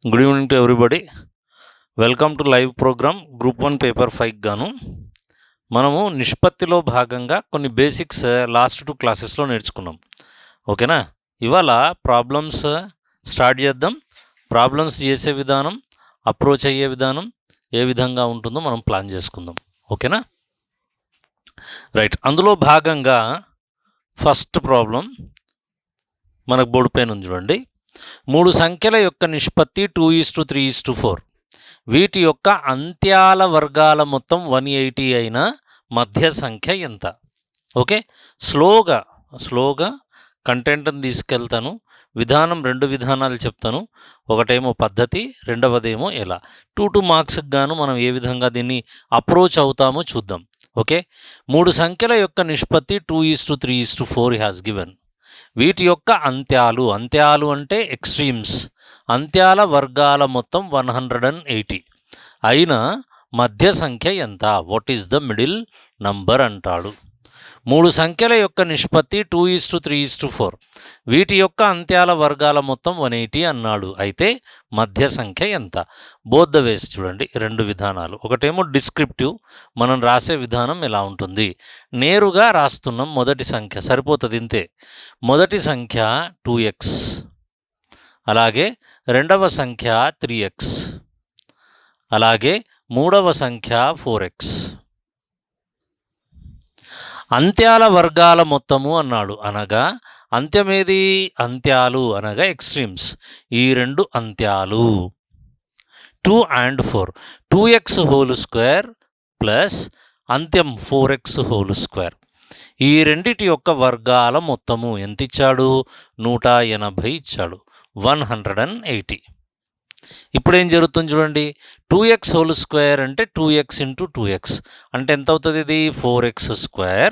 Good evening to everybody. Welcome to live program group 1 paper 5 గాను మనము నిష్పత్తిలో భాగంగా కొన్ని బేసిక్స్ లాస్ట్ 2 క్లాసెస్లో నేర్చుకున్నాం. ఓకేనా? ఇవాళ ప్రాబ్లమ్స్ స్టార్ట్ చేద్దాం. ప్రాబ్లమ్స్ చేసే విధానం, అప్రోచ్ అయ్యే విధానం ఏ విధంగా ఉంటుందో మనం ప్లాన్ చేసుకుందాం. ఓకేనా? రైట్. అందులో భాగంగా ఫస్ట్ ప్రాబ్లం మనకు బోర్డు పైన ఉంది చూడండి. 3 సంఖ్యల యొక్క నిష్పత్తి 2:3:4. వీటి యొక్క అంత్యాల వర్గాల మొత్తం 180 అయిన మధ్య సంఖ్య ఎంత? ఓకే, స్లోగా కంటెంట్ని తీసుకెళ్తాను. విధానం 2 విధానాలు చెప్తాను. ఒకటేమో పద్ధతి, రెండవదేమో ఎలా. 2 మార్క్స్కి గాను మనం ఏ విధంగా దీన్ని అప్రోచ్ అవుతామో చూద్దాం. ఓకే, 3 సంఖ్యల యొక్క నిష్పత్తి 2:3:4 హ్యాస్ గివెన్. వీటి యొక్క అంత్యాలు అంటే ఎక్స్ట్రీమ్స్, అంత్యాల వర్గాల మొత్తం 180 అయిన మధ్య సంఖ్య ఎంత? What is the middle number అంటాడు. 3 సంఖ్యల యొక్క నిష్పత్తి 2:3:4. వీటి యొక్క అంత్యాల వర్గాల మొత్తం 180 అన్నాడు. అయితే మధ్య సంఖ్య ఎంత? బోత్ ద వేస్ చూడండి, 2 విధానాలు. ఒకటేమో డిస్క్రిప్టివ్, మనం రాసే విధానం ఎలా ఉంటుంది. నేరుగా రాస్తున్నాం. మొదటి సంఖ్య సరిపోతుంది, ఇంతే. మొదటి సంఖ్య 2x, అలాగే రెండవ సంఖ్య 3x, అలాగే మూడవ సంఖ్య 4x. అంత్యాల వర్గాల మొత్తము అన్నాడు. అనగా అంత్యమేది? అంత్యాలు అనగా ఎక్స్ట్రీమ్స్. ఈ 2 అంత్యాలు 2 and 4. 2x² plus అంత్యం 4x². ఈ రెండిటి యొక్క వర్గాల మొత్తము ఎంత ఇచ్చాడు? 180 ఇచ్చాడు. 180. ఇప్పుడేం జరుగుతుంది చూడండి. 2x² అంటే 2x ఇంటూ 2x అంటే ఎంత అవుతుంది? ఇది 4x²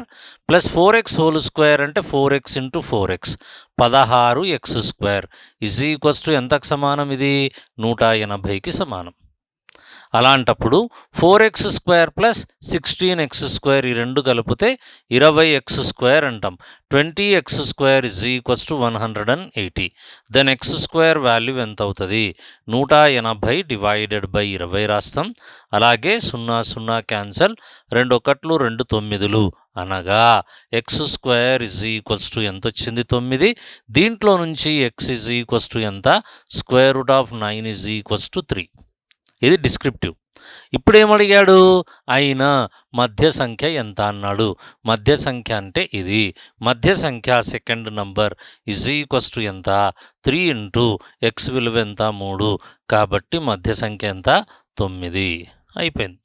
ప్లస్ 4x² అంటే 4x into 4x 16x² is equals to ఎంతకు సమానం? ఇది 180కి సమానం. అలాంటప్పుడు 4x² ప్లస్ 16x² ఈ 2 కలిపితే 20x² అంటాం. 20x² is equals to 180. Then x² value ఎంత అవుతుంది? 180 డివైడెడ్ బై 20 రాస్తాం. అలాగే 0 0 క్యాన్సల్, 2 1లు 2 9లు అనగా x² ఈజ్ ఈక్వల్స్ టు ఎంత వచ్చింది? 9. దీంట్లో నుంచి x ఈజ్ ఈక్వల్స్ టు ఎంత? √9 ఈజ్ ఈక్వల్స్ టు 3. ఇది డిస్క్రిప్టివ్. ఇప్పుడు ఏమడిగాడు? అయినా మధ్య సంఖ్య ఎంత అన్నాడు. మధ్య సంఖ్య అంటే ఇది. మధ్య సంఖ్య second number is equals to ఎంత? 3 ఇంటూ x విలువ ఎంత? 3. కాబట్టి మధ్య సంఖ్య ఎంత? 9. అయిపోయింది.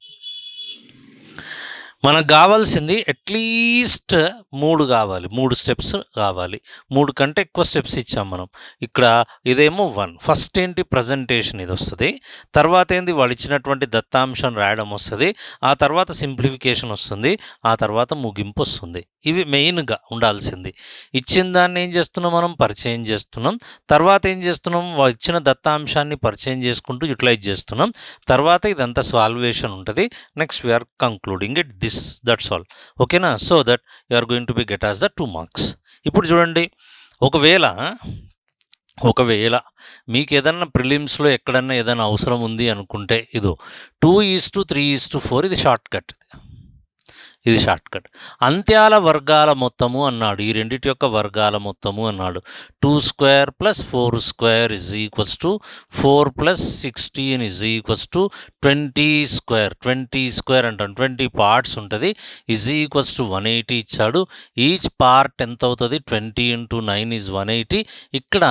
మనకు కావాల్సింది అట్లీస్ట్ 3 కావాలి, 3 స్టెప్స్ కావాలి. 3 కంటే ఎక్కువ స్టెప్స్ ఇచ్చాం మనం. ఇక్కడ ఇదేమో 1. ఫస్ట్ ఏంటి? ప్రజెంటేషన్ ఇది వస్తుంది. తర్వాత ఏంది? వాళ్ళు ఇచ్చినటువంటి దత్తాంశం రాయడం వస్తుంది. ఆ తర్వాత సింప్లిఫికేషన్ వస్తుంది. ఆ తర్వాత ముగింపు వస్తుంది. ఇవి మెయిన్గా ఉండాల్సింది. ఇచ్చిన దాన్ని ఏం చేస్తున్నాం మనం? పరిచయం చేస్తున్నాం. తర్వాత ఏం చేస్తున్నాం? ఇచ్చిన దత్తాంశాన్ని పరిచయం చేసుకుంటూ యూటిలైజ్ చేస్తున్నాం. తర్వాత ఇదంతా సాల్వేషన్ ఉంటుంది. Next we're concluding it this, that's all. ఓకేనా? So that you are going to be get as the 2 marks. ఇప్పుడు చూడండి, ఒకవేళ మీకు ఏదన్నా ప్రిలిమ్స్లో ఎక్కడన్నా ఏదైనా అవసరం ఉంది అనుకుంటే ఇదో 2:3:4 ఇది షార్ట్ కట్. అంత్యాల వర్గాల మొత్తము అన్నాడు. ఈ రెండిటి యొక్క వర్గాల మొత్తము అన్నాడు. 2² plus 4² is equals to 4 plus 16 is equals to 20² అంటాం. 20 పార్ట్స్ ఉంటుంది. ఈజ్ ఈక్వల్స్ టు 180 ఇచ్చాడు. ఈచ్ పార్ట్ ఎంత అవుతుంది? 20 ఇంటూ 9 ఈజ్ 180. ఇక్కడ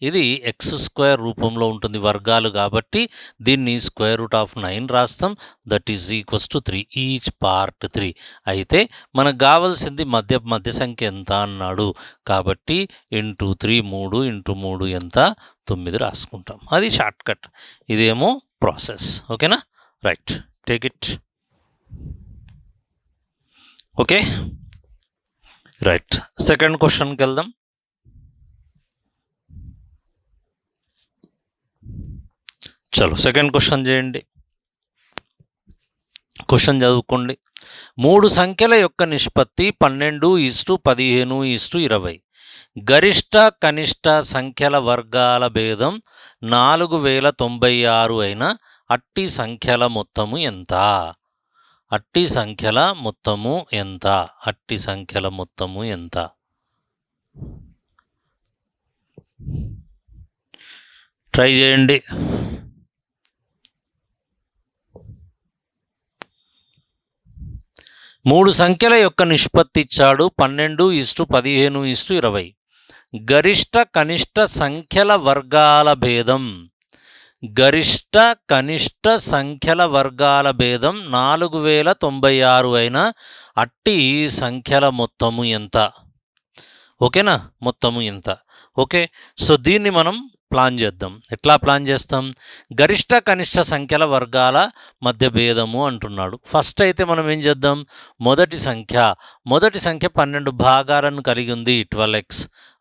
ఇది x² రూపంలో ఉంటుంది, వర్గాలు కాబట్టి దీన్ని √9 రాస్తాం. That is equals to 3. Each part 3. అయితే మనకు కావాల్సింది మధ్య సంఖ్య ఎంత అన్నాడు. కాబట్టి ఇంటూ 3, 3 ఇంటూ 3 ఎంత? 9 రాసుకుంటాం. అది షార్ట్ కట్. ఇదేమో ప్రాసెస్. ఓకేనా? Right, take it. Okay, right. Second క్వశ్చన్కి వెళ్దాం. చలో సెకండ్ క్వశ్చన్ చేయండి. క్వశ్చన్ చదువుకోండి. 3 సంఖ్యల యొక్క నిష్పత్తి 12:15:20. గరిష్ట కనిష్ట సంఖ్యల వర్గాల భేదం 4096 అయిన అట్టి సంఖ్యల మొత్తము ఎంత? అట్టి సంఖ్యల మొత్తము ఎంత? అట్టి సంఖ్యల మొత్తము ఎంత? ట్రై చేయండి. మూడు సంఖ్యల యొక్క నిష్పత్తి ఇచ్చాడు 12:15:20. గరిష్ట కనిష్ట సంఖ్యల వర్గాల భేదం, గరిష్ట కనిష్ట సంఖ్యల వర్గాల భేదం 4096 అయిన అట్టి సంఖ్యల మొత్తము ఎంత? ఓకేనా? మొత్తము ఎంత? ఓకే, సో దీన్ని మనం ప్లాన్ చేద్దాం. ఎట్లా ప్లాన్ చేస్తాం? గరిష్ట కనిష్ట సంఖ్యల వర్గాల మధ్య భేదము అంటున్నాడు. ఫస్ట్ అయితే మనం ఏం చేద్దాం? మొదటి సంఖ్య 12 భాగాలను కలిగి ఉంది, 12x.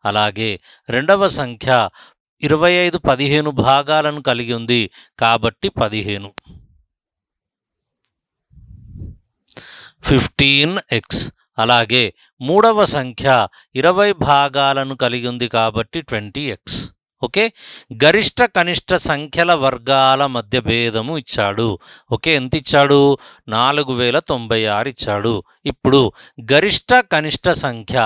అలాగే రెండవ సంఖ్య 25 15 భాగాలను కలిగి ఉంది, కాబట్టి 15 15x. అలాగే మూడవ సంఖ్య 20 భాగాలను కలిగి ఉంది, కాబట్టి 20x. ఓకే, గరిష్ట కనిష్ట సంఖ్యల వర్గాల మధ్య భేదము ఇచ్చాడు. ఓకే, ఎంత ఇచ్చాడు? 4096 ఇచ్చాడు. ఇప్పుడు గరిష్ట కనిష్ట సంఖ్య,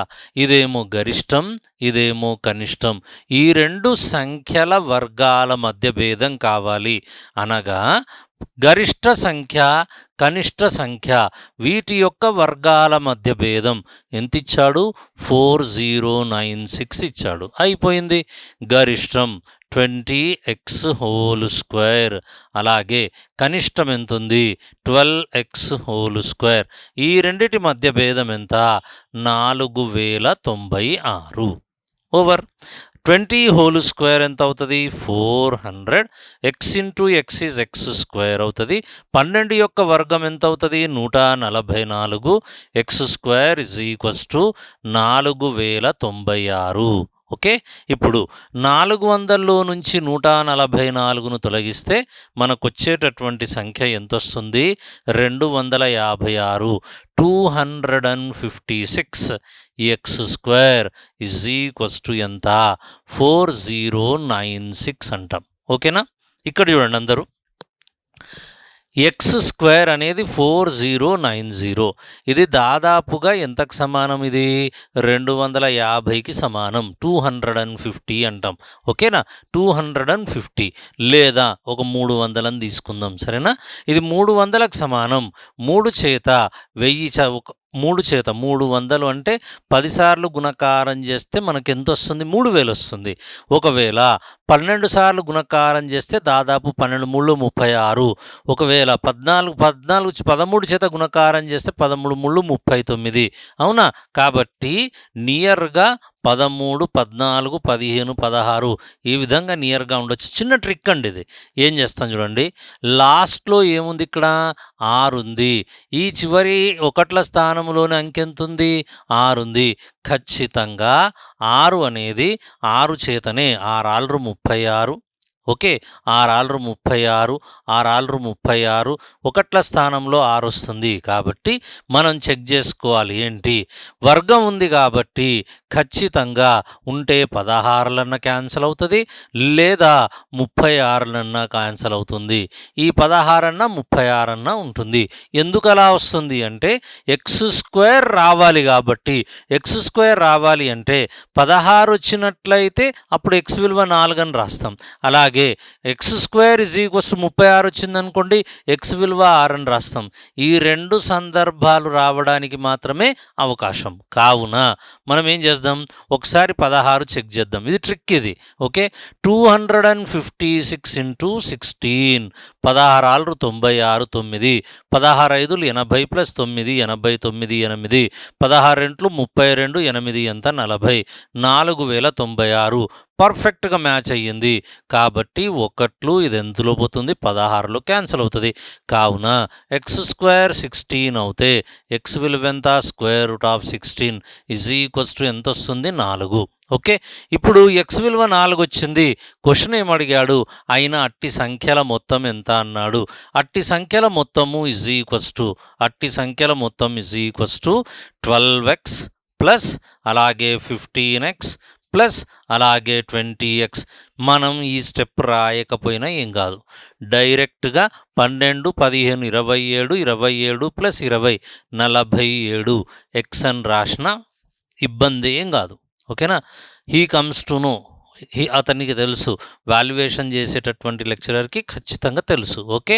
ఇదేమో గరిష్టం, ఇదేమో కనిష్టం, ఈ రెండు సంఖ్యల వర్గాల మధ్య భేదం కావాలి. అనగా గరిష్ట సంఖ్య కనిష్ట సంఖ్య వీటి యొక్క వర్గాల మధ్య భేదం ఎంత ఇచ్చాడు? 4096 ఇచ్చాడు. అయిపోయింది. గరిష్టం 20x², అలాగే కనిష్టం ఎంత ఉంది? 12x². ఈ రెండిటి మధ్య భేదం ఎంత? 4096. ఓవర్ 20² ఎంత అవుతుంది? 400. x into x is x² అవుతుంది. 12 యొక్క వర్గం ఎంత అవుతుంది? 144. x² is equals to 4096. Okay, ఇప్పుడు 400లో నుంచి 144ను తొలగిస్తే మనకు వచ్చేటటువంటి సంఖ్య ఎంత వస్తుంది? 256. 256 x² ఈజ్ ఈక్వల్స్ టు ఎంత? 4096 అంటాం. ఓకేనా? ఇక్కడ చూడండి అందరూ, x² అనేది 4090. ఇది దాదాపుగా ఎంతకు సమానం? ఇది 250కి సమానం. 250 అంటాం. ఓకేనా? 250 లేదా ఒక 300 అని తీసుకుందాం, సరేనా? ఇది 300కు సమానం. 3 చేత 1000 3 చేత 300 అంటే 10 సార్లు గుణకారం చేస్తే మనకి ఎంత వస్తుంది? 3000 వస్తుంది. ఒకవేళ 12 సార్లు గుణకారం చేస్తే దాదాపు 12 3 36. ఒకవేళ 13 చేత గుణకారం చేస్తే 13 3 39. అవునా? కాబట్టి నియర్గా 13, 14, 15, 16 ఈ విధంగా నియర్గా ఉండొచ్చు. చిన్న ట్రిక్ అండి ఇది. ఏం చేస్తాం చూడండి, లాస్ట్లో ఏముంది? ఇక్కడ 6 ఉంది. ఈ చివరి 1ల స్థానంలోని అంకె ఎంత ఉంది? 6 ఉంది. ఖచ్చితంగా 6 అనేది 6 చేతనే 6 36. ఓకే, 6 36, 6 36, 1ల స్థానంలో 6 వస్తుంది. కాబట్టి మనం చెక్ చేసుకోవాలి ఏంటి? వర్గం ఉంది కాబట్టి ఖచ్చితంగా ఉంటే 16లన్నా క్యాన్సిల్ అవుతుంది, లేదా 36లన్నా క్యాన్సిల్ అవుతుంది. ఈ 16 అన్నా 36 అన్నా ఉంటుంది. ఎందుకు అలా వస్తుంది అంటే x² రావాలి కాబట్టి. x² రావాలి అంటే 16 వచ్చినట్లయితే అప్పుడు x విలువ 4 అని రాస్తాం. అలాగే x² ఈజ్ ఈక్వల్స్ 36 వచ్చిందనుకోండి, x విలువ 6 అని రాస్తాం. ఈ రెండు సందర్భాలు రావడానికి మాత్రమే అవకాశం. కావున మనం ఏం చేద్దాం? ఒకసారి 16 చెక్ చేద్దాం. ఇది ట్రిక్ ఇది. Okay, 256 into 16. 16 96 9. 16 5 80 ప్లస్ 9 89 8. 16 32 8 ఎంత? 40. 4096 పర్ఫెక్ట్గా మ్యాచ్ అయ్యింది. కాబట్టి 1 ఇది ఎంతలో పోతుంది? 16లో క్యాన్సిల్ అవుతుంది. కావున x² 16 అవుతే x విలువ ఎంత? √16 ఈజ్ ఈక్వల్స్ టు ఎంత వస్తుంది? 4. ఓకే, ఇప్పుడు x విలువ 4 వచ్చింది. క్వశ్చన్ ఏమడిగాడు? అయినా అట్టి సంఖ్యల మొత్తం ఎంత అన్నాడు. అట్టి సంఖ్యల మొత్తము is equals to 12x plus అలాగే 15x ప్లస్ అలాగే 20x. మనం ఈ స్టెప్ రాయకపోయినా ఏం కాదు, డైరెక్ట్గా 12, 15, 27, 27 ప్లస్ 20 47 x అని రాసిన ఇబ్బంది ఏం కాదు. ఓకేనా? హీ కమ్స్ టు నో, అతనికి తెలుసు, వాల్యుయేషన్ చేసేటటువంటి లెక్చరర్కి ఖచ్చితంగా తెలుసు. ఓకే,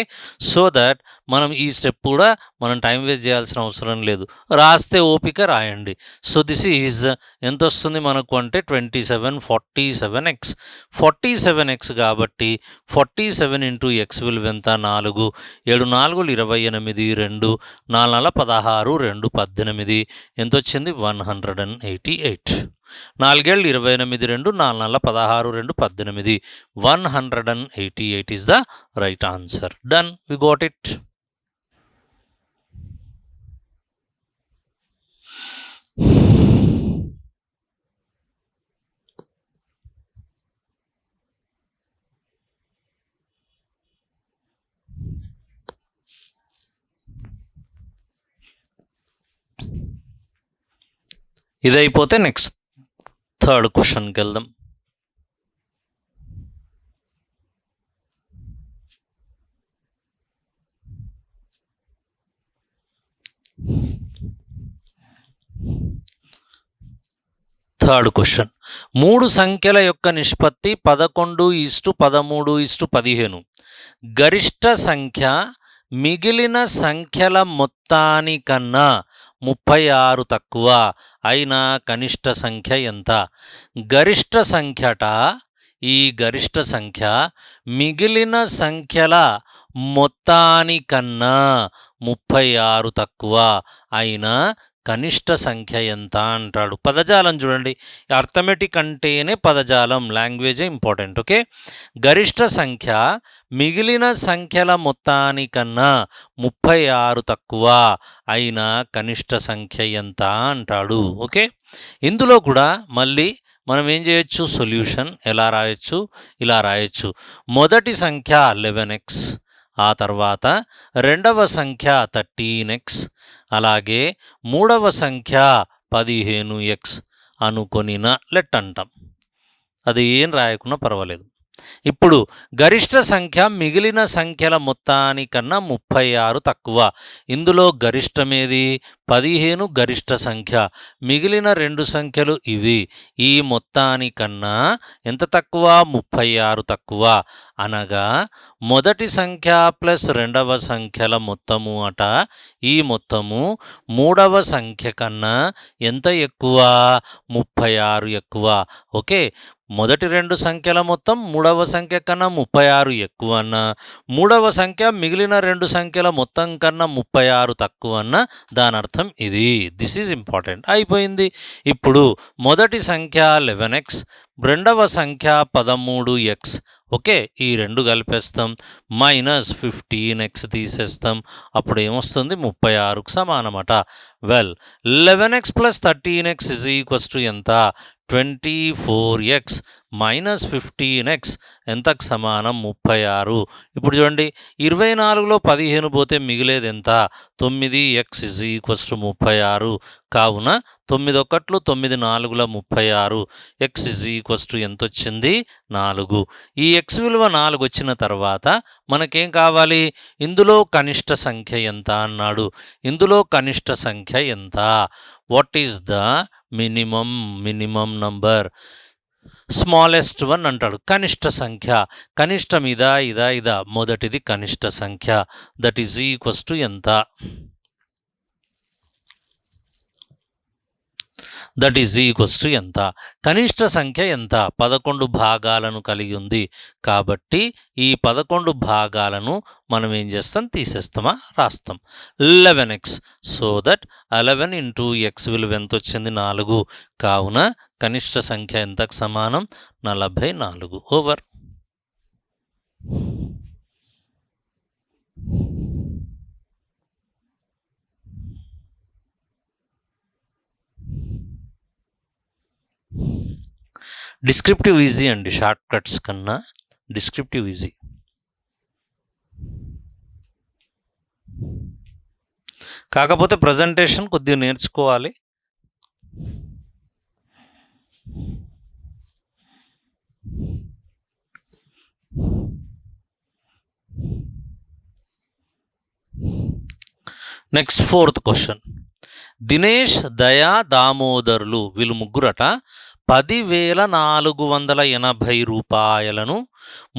సో దట్ మనం ఈ స్టెప్ కూడా మనం టైం వేస్ట్ చేయాల్సిన అవసరం లేదు, రాస్తే ఓపిక రాయండి. సో దిస్ ఈజ్ ఎంత వస్తుంది మనకు అంటే 27 47x 47x కాబట్టి 47 ఇంటూ ఎక్స్ విలువ ఎంత 4, 7 4 28, 2 4 16, 2 18 ఎంత వచ్చింది 188. 4 7 28, 2 4 16, 2 18 188 is the right answer. Done, we got it. ఇదైపోతే నెక్స్ట్ థర్డ్ క్వశ్చన్కి వెళ్దాం. థర్డ్ క్వశ్చన్, 3 సంఖ్యల యొక్క నిష్పత్తి 11:13:15. గరిష్ట సంఖ్య మిగిలిన సంఖ్యల మొత్తానికన్నా 36 తక్కువ అయిన కనిష్ట సంఖ్య ఎంత? గరిష్ట సంఖ్యట, ఈ గరిష్ట సంఖ్య మిగిలిన సంఖ్యల మొత్తానికన్నా 36 తక్కువ అయిన కనిష్ట సంఖ్య ఎంత అంటాడు. పదజాలం చూడండి, అర్థమెటిక్ అంటేనే పదజాలం, లాంగ్వేజే ఇంపార్టెంట్. ఓకే, గరిష్ట సంఖ్య మిగిలిన సంఖ్యల మొత్తానికన్నా 36 తక్కువ అయిన కనిష్ట సంఖ్య ఎంత అంటాడు. ఓకే, ఇందులో కూడా మళ్ళీ మనం ఏం చేయొచ్చు, సొల్యూషన్ ఎలా రాయొచ్చు, ఇలా రాయొచ్చు. మొదటి సంఖ్య 11x, ఆ తర్వాత రెండవ సంఖ్య 13x, అలాగే మూడవ సంఖ్య 15x అనుకొనిన లెట్ అంటాం. అది ఏం రాయకున్నా పర్వాలేదు. ఇప్పుడు గరిష్ట సంఖ్య మిగిలిన సంఖ్యల మొత్తానికన్నా 36 తక్కువ. ఇందులో గరిష్టమేది 15 గరిష్ట సంఖ్య, మిగిలిన 2 సంఖ్యలు ఇవి. ఈ మొత్తానికన్నా ఎంత తక్కువ, 36 తక్కువ. అనగా మొదటి సంఖ్య ప్లస్ రెండవ సంఖ్యల మొత్తము అట, ఈ మొత్తము మూడవ సంఖ్య కన్నా ఎంత ఎక్కువ, 36 ఎక్కువ. ఓకే, మొదటి 2 సంఖ్యల మొత్తం మూడవ సంఖ్య కన్నా 36 ఎక్కువ అన్న, మూడవ సంఖ్య మిగిలిన 2 సంఖ్యల మొత్తం కన్నా 36 తక్కువ అన్న దాని అర్థం ఇది. This is important. అయిపోయింది. ఇప్పుడు మొదటి సంఖ్య 11x, రెండవ సంఖ్య 13x. ఓకే, ఈ 2 కలిపేస్తాం, మైనస్ 15x తీసేస్తాం, అప్పుడు ఏమొస్తుంది 36కు సమానమట. Well, 11x plus 13x is equals to ఎంత, 24x మైనస్ 15x ఎంతకు సమానం, 36. ఇప్పుడు చూడండి, 24లో 15 పోతే మిగిలేది ఎంత, 9x ఇజ్ ఈక్వల్స్ టు 36. కావున 9 1 9 4 36, x ఇజ్ ఈక్వల్స్ టు ఎంత వచ్చింది, 4. ఈ x విలువ 4 వచ్చిన తర్వాత మనకేం కావాలి, ఇందులో కనిష్ట సంఖ్య ఎంత అన్నాడు. ఇందులో కనిష్ట సంఖ్య ఎంత, what is the minimum number, smallest one అంటాడు. కనిష్ట సంఖ్య, కనిష్టం ఇదా ఇదా ఇదా, మొదటిది కనిష్ట సంఖ్య, దట్ ఈజ్ ఈక్వల్స్ టు ఎంత, దట్ ఈజ్ ఈక్వల్స్ టు ఎంత, కనిష్ట సంఖ్య ఎంత, 11 భాగాలను కలిగి ఉంది. కాబట్టి ఈ 11 భాగాలను మనం ఏం చేస్తాం, తీసేస్తామా, రాస్తాం. 11x, so that 11 into X విలువ ఎంత వచ్చింది, 4. కావున కనిష్ట సంఖ్య ఎంతకు సమానం, 44. ఓవర్. డిస్క్రిప్టివ్ ఈజీ అండి, షార్ట్ కట్స్ కన్నా డిస్క్రిప్టివ్ ఈజీ. కాకపోతే ప్రజెంటేషన్ కొద్దిగా నేర్చుకోవాలి. Next 4th question. దినేష్, దయా, దామోదర్లు వీళ్ళు ముగ్గురట 10,480 రూపాయలను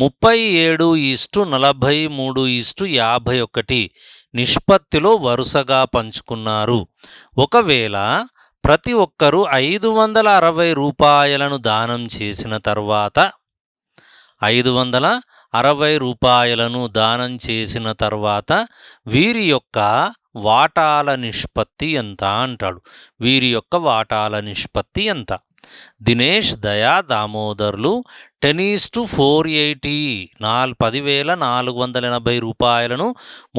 37:43:51 నిష్పత్తిలో వరుసగా పంచుకున్నారు. ఒకవేళ ప్రతి ఒక్కరూ 560 రూపాయలను దానం చేసిన తర్వాత 560 రూపాయలను దానం చేసిన తర్వాత వీరి యొక్క వాటాల నిష్పత్తి ఎంత అంటాడు. వీరి యొక్క వాటాల నిష్పత్తి ఎంత? దినేష్, దయా, దామోదర్లు 10:480 10,480 రూపాయలను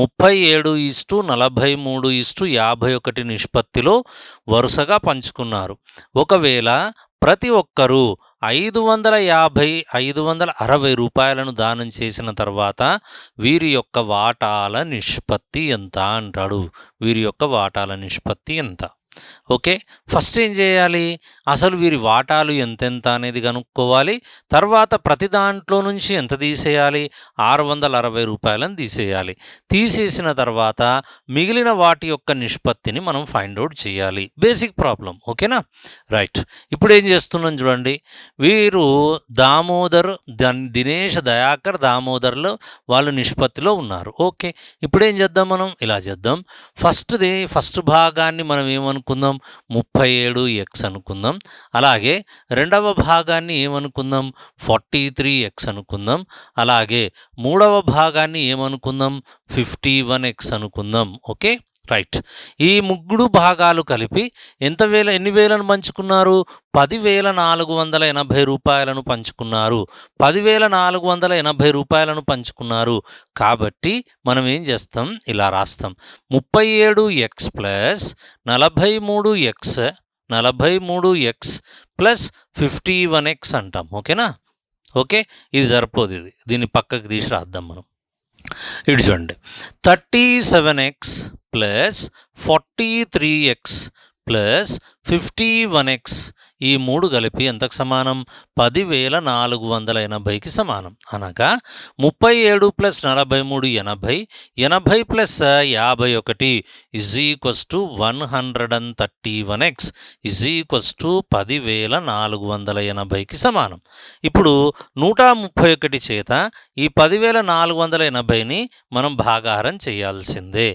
37:43:51 నిష్పత్తిలో వరుసగా పంచుకున్నారు. ఒకవేళ ప్రతి ఒక్కరూ 560 రూపాయలను దానం చేసిన తర్వాత వీరి యొక్క వాటాల నిష్పత్తి ఎంత అంటాడు. వీరి యొక్క వాటాల నిష్పత్తి ఎంత? ఓకే, ఫస్ట్ ఏం చేయాలి? అసలు వీరి వాటాలు ఎంతెంత అనేది కనుక్కోవాలి. తర్వాత ప్రతి దాంట్లో నుంచి ఎంత తీసేయాలి? 660 రూపాయలను తీసేయాలి. తీసేసిన తర్వాత మిగిలిన వాటి యొక్క నిష్పత్తిని మనం ఫైండ్ అవుట్ చేయాలి. Basic problem. ఓకేనా? రైట్. ఇప్పుడు ఏం చేస్తున్నాం చూడండి. వీరు దామోదర్, దినేష్, దయాకర్, దామోదర్లు వాళ్ళు నిష్పత్తిలో ఉన్నారు. ఓకే, ఇప్పుడు ఏం చేద్దాం? మనం ఇలా చేద్దాం. ఫస్ట్ భాగాన్ని మనం ఏమనుకుందాం? 37x అనుకుందాం. అలాగే రెండవ భాగాన్ని ఏమనుకుందాం? 43x అనుకుందాం. అలాగే మూడవ భాగాన్ని ఏమనుకుందాం? 51x అనుకుందాం. Okay, right. ఈ ముగ్గురు భాగాలు కలిపి ఎన్ని వేలను పంచుకున్నారు? 10,480 రూపాయలను పంచుకున్నారు. 10,480 రూపాయలను పంచుకున్నారు. కాబట్టి మనం ఏం చేస్తాం? ఇలా రాస్తాం. 37x plus 43x plus 51x అంటాం. ఓకేనా? ఓకే, ఇది సరిపోదు. దీన్ని పక్కకి తీసి రాద్దాం మనం. ఇటు చూడండి. 37x plus 43x plus 51x ఈ మూడు కలిపి ఎంతకు సమానం? 10,480కి సమానం. అనగా 37 ప్లస్ 43 80, 80 ప్లస్ 51 =131x 10,480కి సమానం. ఇప్పుడు 131 చేత ఈ 10,480ని మనం భాగాహారం చేయాల్సిందే.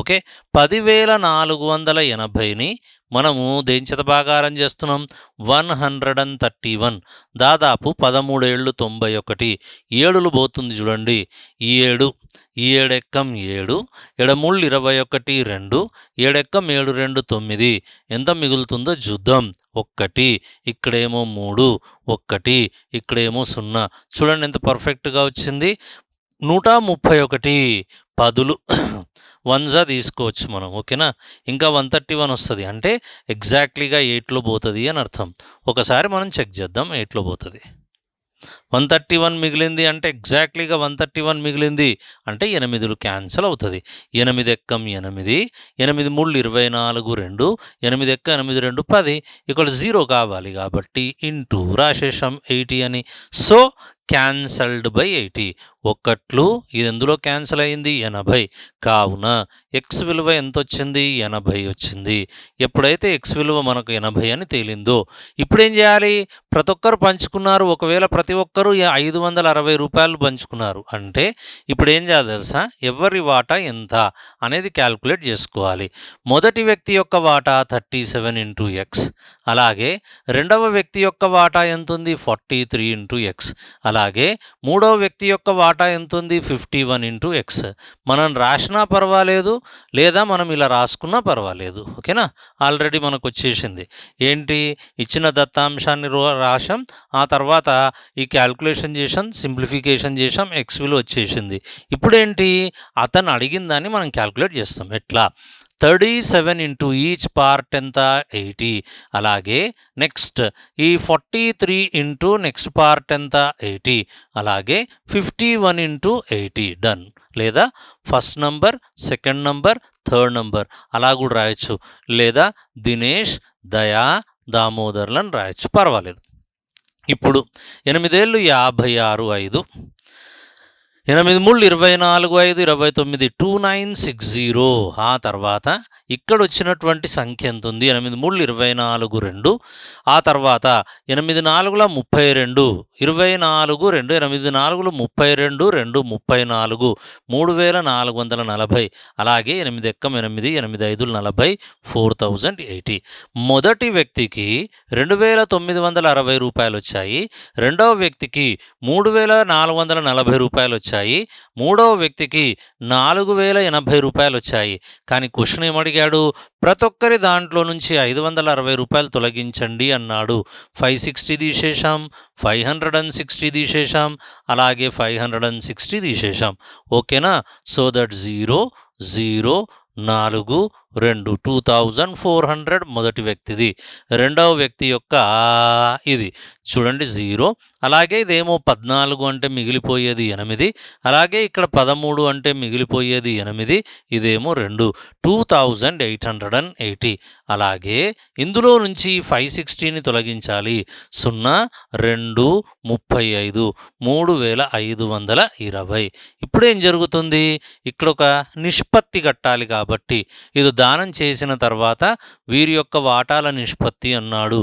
ఓకే, 10,480ని మనము దేని చేత భాగాహారం చేస్తున్నాం? 131. దాదాపు 13 ఏళ్ళు 91. 7లు పోతుంది చూడండి. 7 ఎక్కం 7, 7 3 21 2, 7 ఎక్కం 7 2 9. ఎంత మిగులుతుందో చూద్దాం. 1, ఇక్కడేమో 3, 1, ఇక్కడేమో 0. చూడండి ఎంత పర్ఫెక్ట్గా వచ్చింది. 131 10లు 1 తీసుకోవచ్చు మనం. ఓకేనా? ఇంకా 131 వస్తుంది. అంటే ఎగ్జాక్ట్లీగా 8లో పోతుంది అని అర్థం. ఒకసారి మనం చెక్ చేద్దాం. 8లో పోతుంది. 131 మిగిలింది అంటే ఎగ్జాక్ట్లీగా 131 మిగిలింది అంటే 8లు క్యాన్సల్ అవుతుంది. 8 ఎక్కం 8, 8 3 24 2, 8 ఎక్క 8 2 10. ఇక్కడ 0 కావాలి కాబట్టి ఇంటూ రాశేషం 80 అని. So cancelled by 80. 1 ఇది ఎందులో క్యాన్సిల్ అయింది? 80. కావున ఎక్స్ విలువ ఎంత వచ్చింది? 80 వచ్చింది. ఎప్పుడైతే ఎక్స్ విలువ మనకు 80 అని తేలిందో ఇప్పుడేం చేయాలి? ప్రతి ఒక్కరు పంచుకున్నారు. ఒకవేళ ప్రతి ఒక్కరు 560 రూపాయలు పంచుకున్నారు అంటే ఇప్పుడు ఏం చేయాలి తెలుసా? ఎవరి వాటా ఎంత అనేది క్యాల్కులేట్ చేసుకోవాలి. మొదటి వ్యక్తి యొక్క వాటా 37 × x. అలాగే రెండవ వ్యక్తి యొక్క వాటా ఎంత ఉంది? 43 × x. అలాగే మూడవ వ్యక్తి యొక్క వాటా ఎంత ఉంది? 51 × x. మనం రాసినా పర్వాలేదు, లేదా మనం ఇలా రాసుకున్నా పర్వాలేదు. ఓకేనా? ఆల్రెడీ మనకు వచ్చేసింది. ఏంటి? ఇచ్చిన దత్తాంశాన్ని రాశాం, ఆ తర్వాత ఈ క్యాల్కులేషన్ చేసాం, సింప్లిఫికేషన్ చేసాం, ఎక్స్ విలువ వచ్చేసింది. ఇప్పుడేంటి? అతను అడిగిన దాన్ని మనం క్యాల్కులేట్ చేస్తాం. ఎట్లా? 37 ఇంటూ ఈచ్ పార్ట్ ఎంత? 80. అలాగే నెక్స్ట్ ఈ 43 ఇంటూ నెక్స్ట్ పార్ట్ ఎంత? 80. అలాగే 51 ఇంటూ 80. డన్. లేదా first number, second number, third number అలా కూడా రాయొచ్చు. లేదా దినేష్, దయా, దామోదర్లను రాయొచ్చు, పర్వాలేదు. ఇప్పుడు 8 ఏళ్ళు 56 5, 8 3 24 5 29 2960. ఆ తర్వాత ఇక్కడ వచ్చినటువంటి సంఖ్య ఎంత ఉంది? 8 3 24 2. ఆ తర్వాత 8 4 32, 24 2, 8 4 32, 2 34, 3440. అలాగే 8 ఎక్కం 8, 8 5 40, 4080. మొదటి వ్యక్తికి 2960 రూపాయలు వచ్చాయి. రెండవ వ్యక్తికి 3440 రూపాయలు వచ్చాయి. మూడవ వ్యక్తికి 4080 రూపాయలు వచ్చాయి. కానీ క్వశ్చన్ ఏమడిగాడు? ప్రతి ఒక్కరి దాంట్లో నుంచి 560 రూపాయలు తొలగించండి అన్నాడు. 560 తీసేశాం, 560 తీసేశాం, అలాగే 560 తీసేశాం. ఓకేనా? సో దట్ 0 0 4 2 2400 మొదటి వ్యక్తిది. రెండవ వ్యక్తి యొక్క ఇది చూడండి 0. అలాగే ఇదేమో 14 అంటే మిగిలిపోయేది 8. అలాగే ఇక్కడ 13 అంటే మిగిలిపోయేది 8. ఇదేమో 2 2880. అలాగే ఇందులో నుంచి 560ని తొలగించాలి. 0 2 35 3520. ఇప్పుడు ఏం జరుగుతుంది? ఇక్కడ ఒక నిష్పత్తి కట్టాలి కాబట్టి ఇది దానం చేసిన తర్వాత వీరి యొక్క వాటాల నిష్పత్తి అన్నాడు.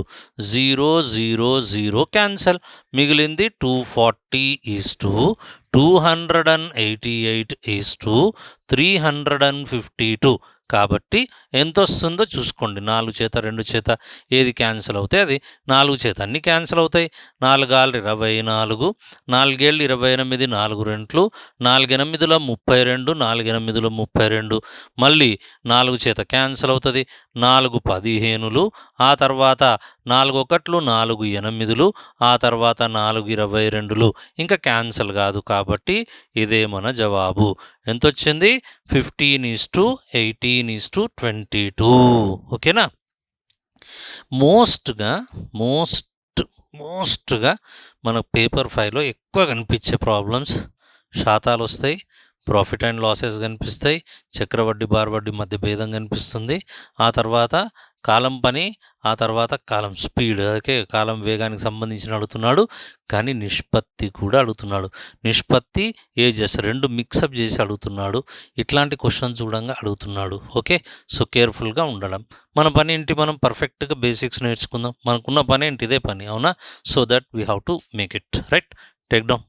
0 0 0 క్యాన్సల్. మిగిలింది 240:288:352. కాబట్టి ఎంత వస్తుందో చూసుకోండి. 4 చేత 2 చేత ఏది క్యాన్సిల్ అవుతాయి అది 4 చేత అన్నీ క్యాన్సిల్ అవుతాయి. 4 6 24, 4 7 28, 4 2, 4 8 32, 4 8 32. మళ్ళీ 4 చేత క్యాన్సిల్ అవుతుంది. 4 15, ఆ తర్వాత 4 1 4 8, ఆ తర్వాత 4 22. ఇంకా క్యాన్సిల్ కాదు కాబట్టి ఇదే మన జవాబు. ఎంత వచ్చింది? 15:18:22. ఓకేనా? మోస్ట్గా మన పేపర్ 5లో ఎక్కువ కనిపించే ప్రాబ్లమ్స్ శాతాలు వస్తాయి, ప్రాఫిట్ అండ్ లాసెస్ కనిపిస్తాయి, చక్రవడ్డీ బార్వడ్డీ మధ్య భేదం కనిపిస్తుంది, ఆ తర్వాత కాలం పని, ఆ తర్వాత కాలం స్పీడ్, ఓకే, కాలం వేగానికి సంబంధించిన అడుగుతున్నాడు. కానీ నిష్పత్తి కూడా అడుగుతున్నాడు. నిష్పత్తి ఏజెస్ రెండు మిక్సప్ చేసి అడుగుతున్నాడు. ఇట్లాంటి క్వశ్చన్స్ చూడంగా అడుగుతున్నాడు. ఓకే, సో కేర్ఫుల్గా ఉండడం. మన పని ఏంటి? మనం పర్ఫెక్ట్గా బేసిక్స్ నేర్చుకుందాం. మనకున్న పని ఏంటి? ఇదే పని, అవునా? So that we have to make it right. Take down.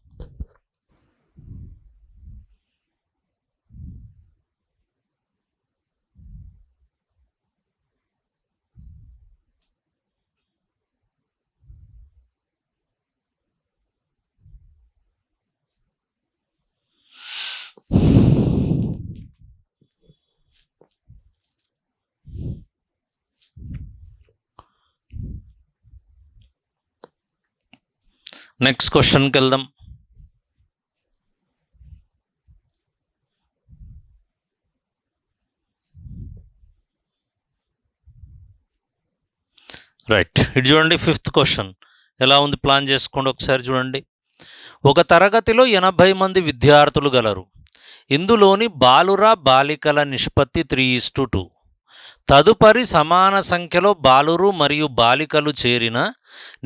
Next క్వశ్చన్కి వెళ్దాం. రైట్, ఇది చూడండి 5th క్వశ్చన్ ఎలా ఉంది ప్లాన్ చేసుకోండి ఒకసారి చూడండి. ఒక తరగతిలో 80 మంది విద్యార్థులు గలరు. ఇందులోని బాలుర బాలికల నిష్పత్తి 3:2. తదుపరి సమాన సంఖ్యలో బాలురు మరియు బాలికలు చేరిన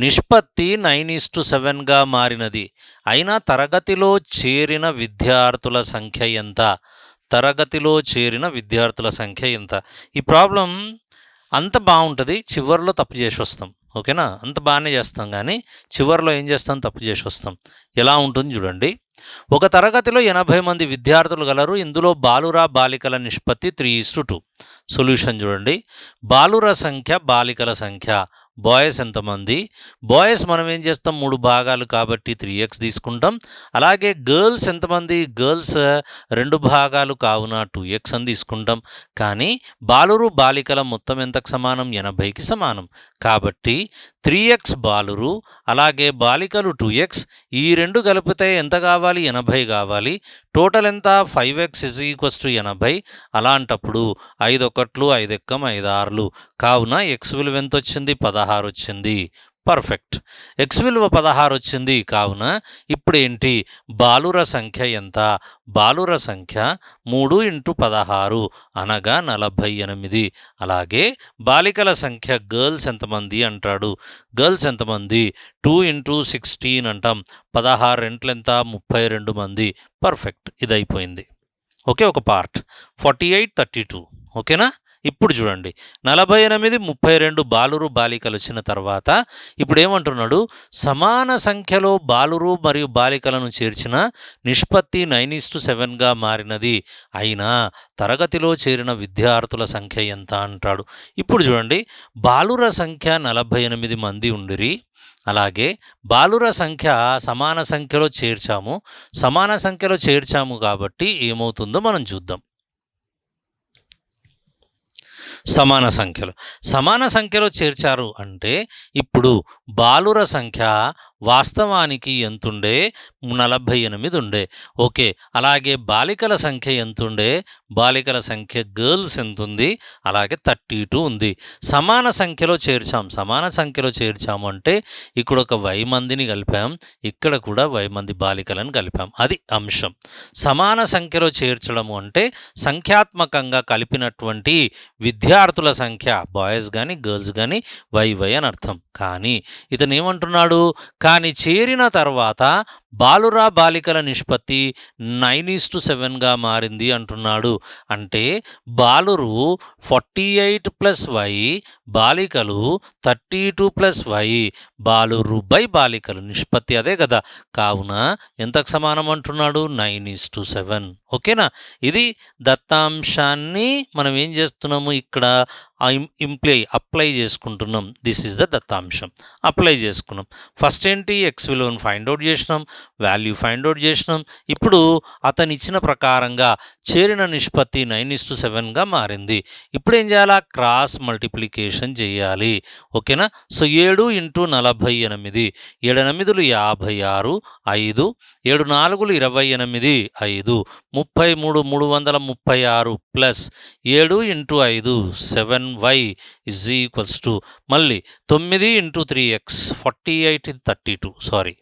నిష్పత్తి 9:7గా మారినది. అయినా తరగతిలో చేరిన విద్యార్థుల సంఖ్య ఎంత? తరగతిలో చేరిన విద్యార్థుల సంఖ్య ఎంత? ఈ ప్రాబ్లం అంత బాగుంటుంది, చివరిలో తప్పు చేసి వస్తాం. ఓకేనా? అంత బాగానే చేస్తాం కానీ చివరిలో ఏం చేస్తాం? తప్పు చేసి వస్తాం. ఎలా ఉంటుంది చూడండి. ఒక తరగతిలో 80 మంది విద్యార్థులు గలరు. ఇందులో బాలుర బాలికల నిష్పత్తి 3:2. సొల్యూషన్ చూడండి. బాలుర సంఖ్య, బాలికల సంఖ్య. బాయ్స్ ఎంతమంది? బాయ్స్ మనం ఏం చేస్తాం? 3 భాగాలు కాబట్టి 3x తీసుకుంటాం. అలాగే గర్ల్స్ ఎంతమంది? గర్ల్స్ 2 భాగాలు కావున 2x అని తీసుకుంటాం. కానీ బాలురు బాలికల మొత్తం ఎంతకు సమానం? 80కి సమానం. కాబట్టి 3x బాలురు, అలాగే బాలికలు 2x, ఈ 2 కలిపితే ఎంత కావాలి? 80 కావాలి. టోటల్ ఎంత? 5x = 80. అలాంటప్పుడు 5 1 5 1 5 6. కావున x విలువ ఎంత వచ్చింది? 16 వచ్చింది. పర్ఫెక్ట్. ఎక్స్ విలువ 16 వచ్చింది కావున ఇప్పుడు ఏంటి, బాలుర సంఖ్య ఎంత? బాలుర సంఖ్య 3 × 16 అనగా 48. అలాగే బాలికల సంఖ్య గర్ల్స్ ఎంతమంది అంటాడు. గర్ల్స్ ఎంతమంది? 2 × 16 అంటాం. 16 రెంట్లు ఎంత? 32 మంది. పర్ఫెక్ట్. ఇది అయిపోయింది. ఓకే, ఒక పార్ట్. 48, 32. ఓకేనా? ఇప్పుడు చూడండి, 48, 32 బాలురు బాలికలు వచ్చిన తర్వాత ఇప్పుడు ఏమంటున్నాడు, సమాన సంఖ్యలో బాలురు మరియు బాలికలను చేర్చిన నిష్పత్తి 9:7గా మారినది. అయినా తరగతిలో చేరిన విద్యార్థుల సంఖ్య ఎంత అంటాడు. ఇప్పుడు చూడండి, బాలుర సంఖ్య 48 మంది ఉండిరి. అలాగే బాలుర సంఖ్య సమాన సంఖ్యలో చేర్చాము. సమాన సంఖ్యలో చేర్చాము కాబట్టి ఏమవుతుందో మనం చూద్దాం. సమాన సంఖ్యలో చేర్చారు అంటే ఇప్పుడు బాలుర సంఖ్య వాస్తవానికి ఎంతుండే? 48 ఉండే. ఓకే, అలాగే బాలికల సంఖ్య ఎంతుండే? బాలికల సంఖ్య గర్ల్స్ ఎంతుంది? అలాగే 32 ఉంది. సమాన సంఖ్యలో చేర్చాము అంటే ఇక్కడ ఒక వై మందిని కలిపాం, ఇక్కడ కూడా వై మంది బాలికలను కలిపాం. అది అంశం. సమాన సంఖ్యలో చేర్చడము అంటే సంఖ్యాత్మకంగా కలిపినటువంటి విద్యార్థుల సంఖ్య బాయ్స్ కానీ గర్ల్స్ కానీ వై అని అర్థం. కానీ ఇతను ఏమంటున్నాడు, కానీ చేరిన తర్వాత బాలుర బాలికల నిష్పత్తి 9:7గా మారింది అంటున్నాడు. అంటే బాలురు 48 + వై, బాలికలు 32 + వై. బాలురు బై బాలికలు నిష్పత్తి అదే కదా. కావున ఎంతకు సమానం అంటున్నాడు? 9:7. ఓకేనా? ఇది దత్తాంశాన్ని మనం ఏం చేస్తున్నాము, ఇక్కడ అప్లై చేసుకుంటున్నాం. దిస్ ఈజ్ ద దత్తాంశం. అప్లై చేసుకున్నాం. ఫస్ట్ ఏంటి, ఎక్స్ విలువను ఫైండ్ అవుట్ చేసినాం, వాల్యూ ఫైండ్ అవుట్ చేసినాం. ఇప్పుడు అతను ఇచ్చిన ప్రకారంగా చేరిన నిష్పత్తి 9:7గా మారింది. ఇప్పుడు ఏం చేయాలా? క్రాస్ మల్టిప్లికేషన్ చేయాలి. ఓకేనా? సో 7 × 48, 7 8 56, 5, 7 4 28, 5, 33 336 ప్లస్ 7 × 5 7y = మళ్ళీ 9 × 3x 48, 32. సారీ,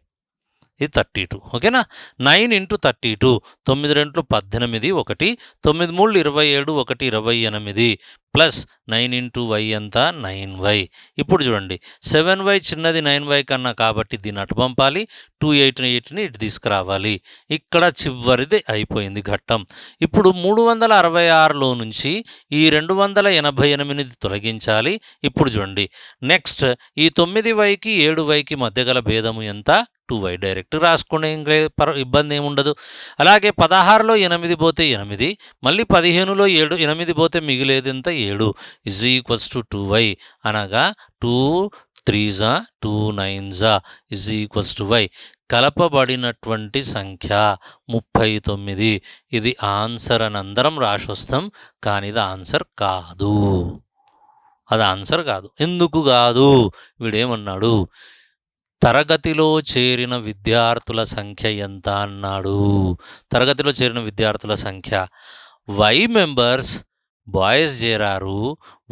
ఇది 32. ఓకేనా? 9 × 32, 9 2 18, 1, 9 3 27, 1 28 ప్లస్ 9 × y ఎంత? 9y. ఇప్పుడు చూడండి, 7y చిన్నది 9y కన్నా కాబట్టి దీన్ని అటు పంపాలి. 2 8ని ఇటు తీసుకురావాలి. ఇక్కడ చివరిది అయిపోయింది ఘట్టం. ఇప్పుడు 366లో నుంచి ఈ 288 తొలగించాలి. ఇప్పుడు చూడండి, నెక్స్ట్ ఈ 9yకి 7yకి మధ్య గల భేదము ఎంత? 2y. డైరెక్ట్ రాసుకోండి, ఇబ్బంది ఏముండదు. అలాగే 16లో 8 పోతే 8, మళ్ళీ 15లో 8 పోతే మిగిలేది ఎంత? 7 = 2y. అనగా 2 3s 2 9s y. కలపబడినటువంటి సంఖ్య 39. ఇది ఆన్సర్ అని అందరం రాసి వస్తాం, కానీ ఇది ఆన్సర్ కాదు. అది ఆన్సర్ కాదు. ఎందుకు కాదు? వీడేమన్నాడు, తరగతిలో చేరిన విద్యార్థుల సంఖ్య ఎంత అన్నాడు. తరగతిలో చేరిన విద్యార్థుల సంఖ్య వై మెంబర్స్ బాయ్స్ చేరారు,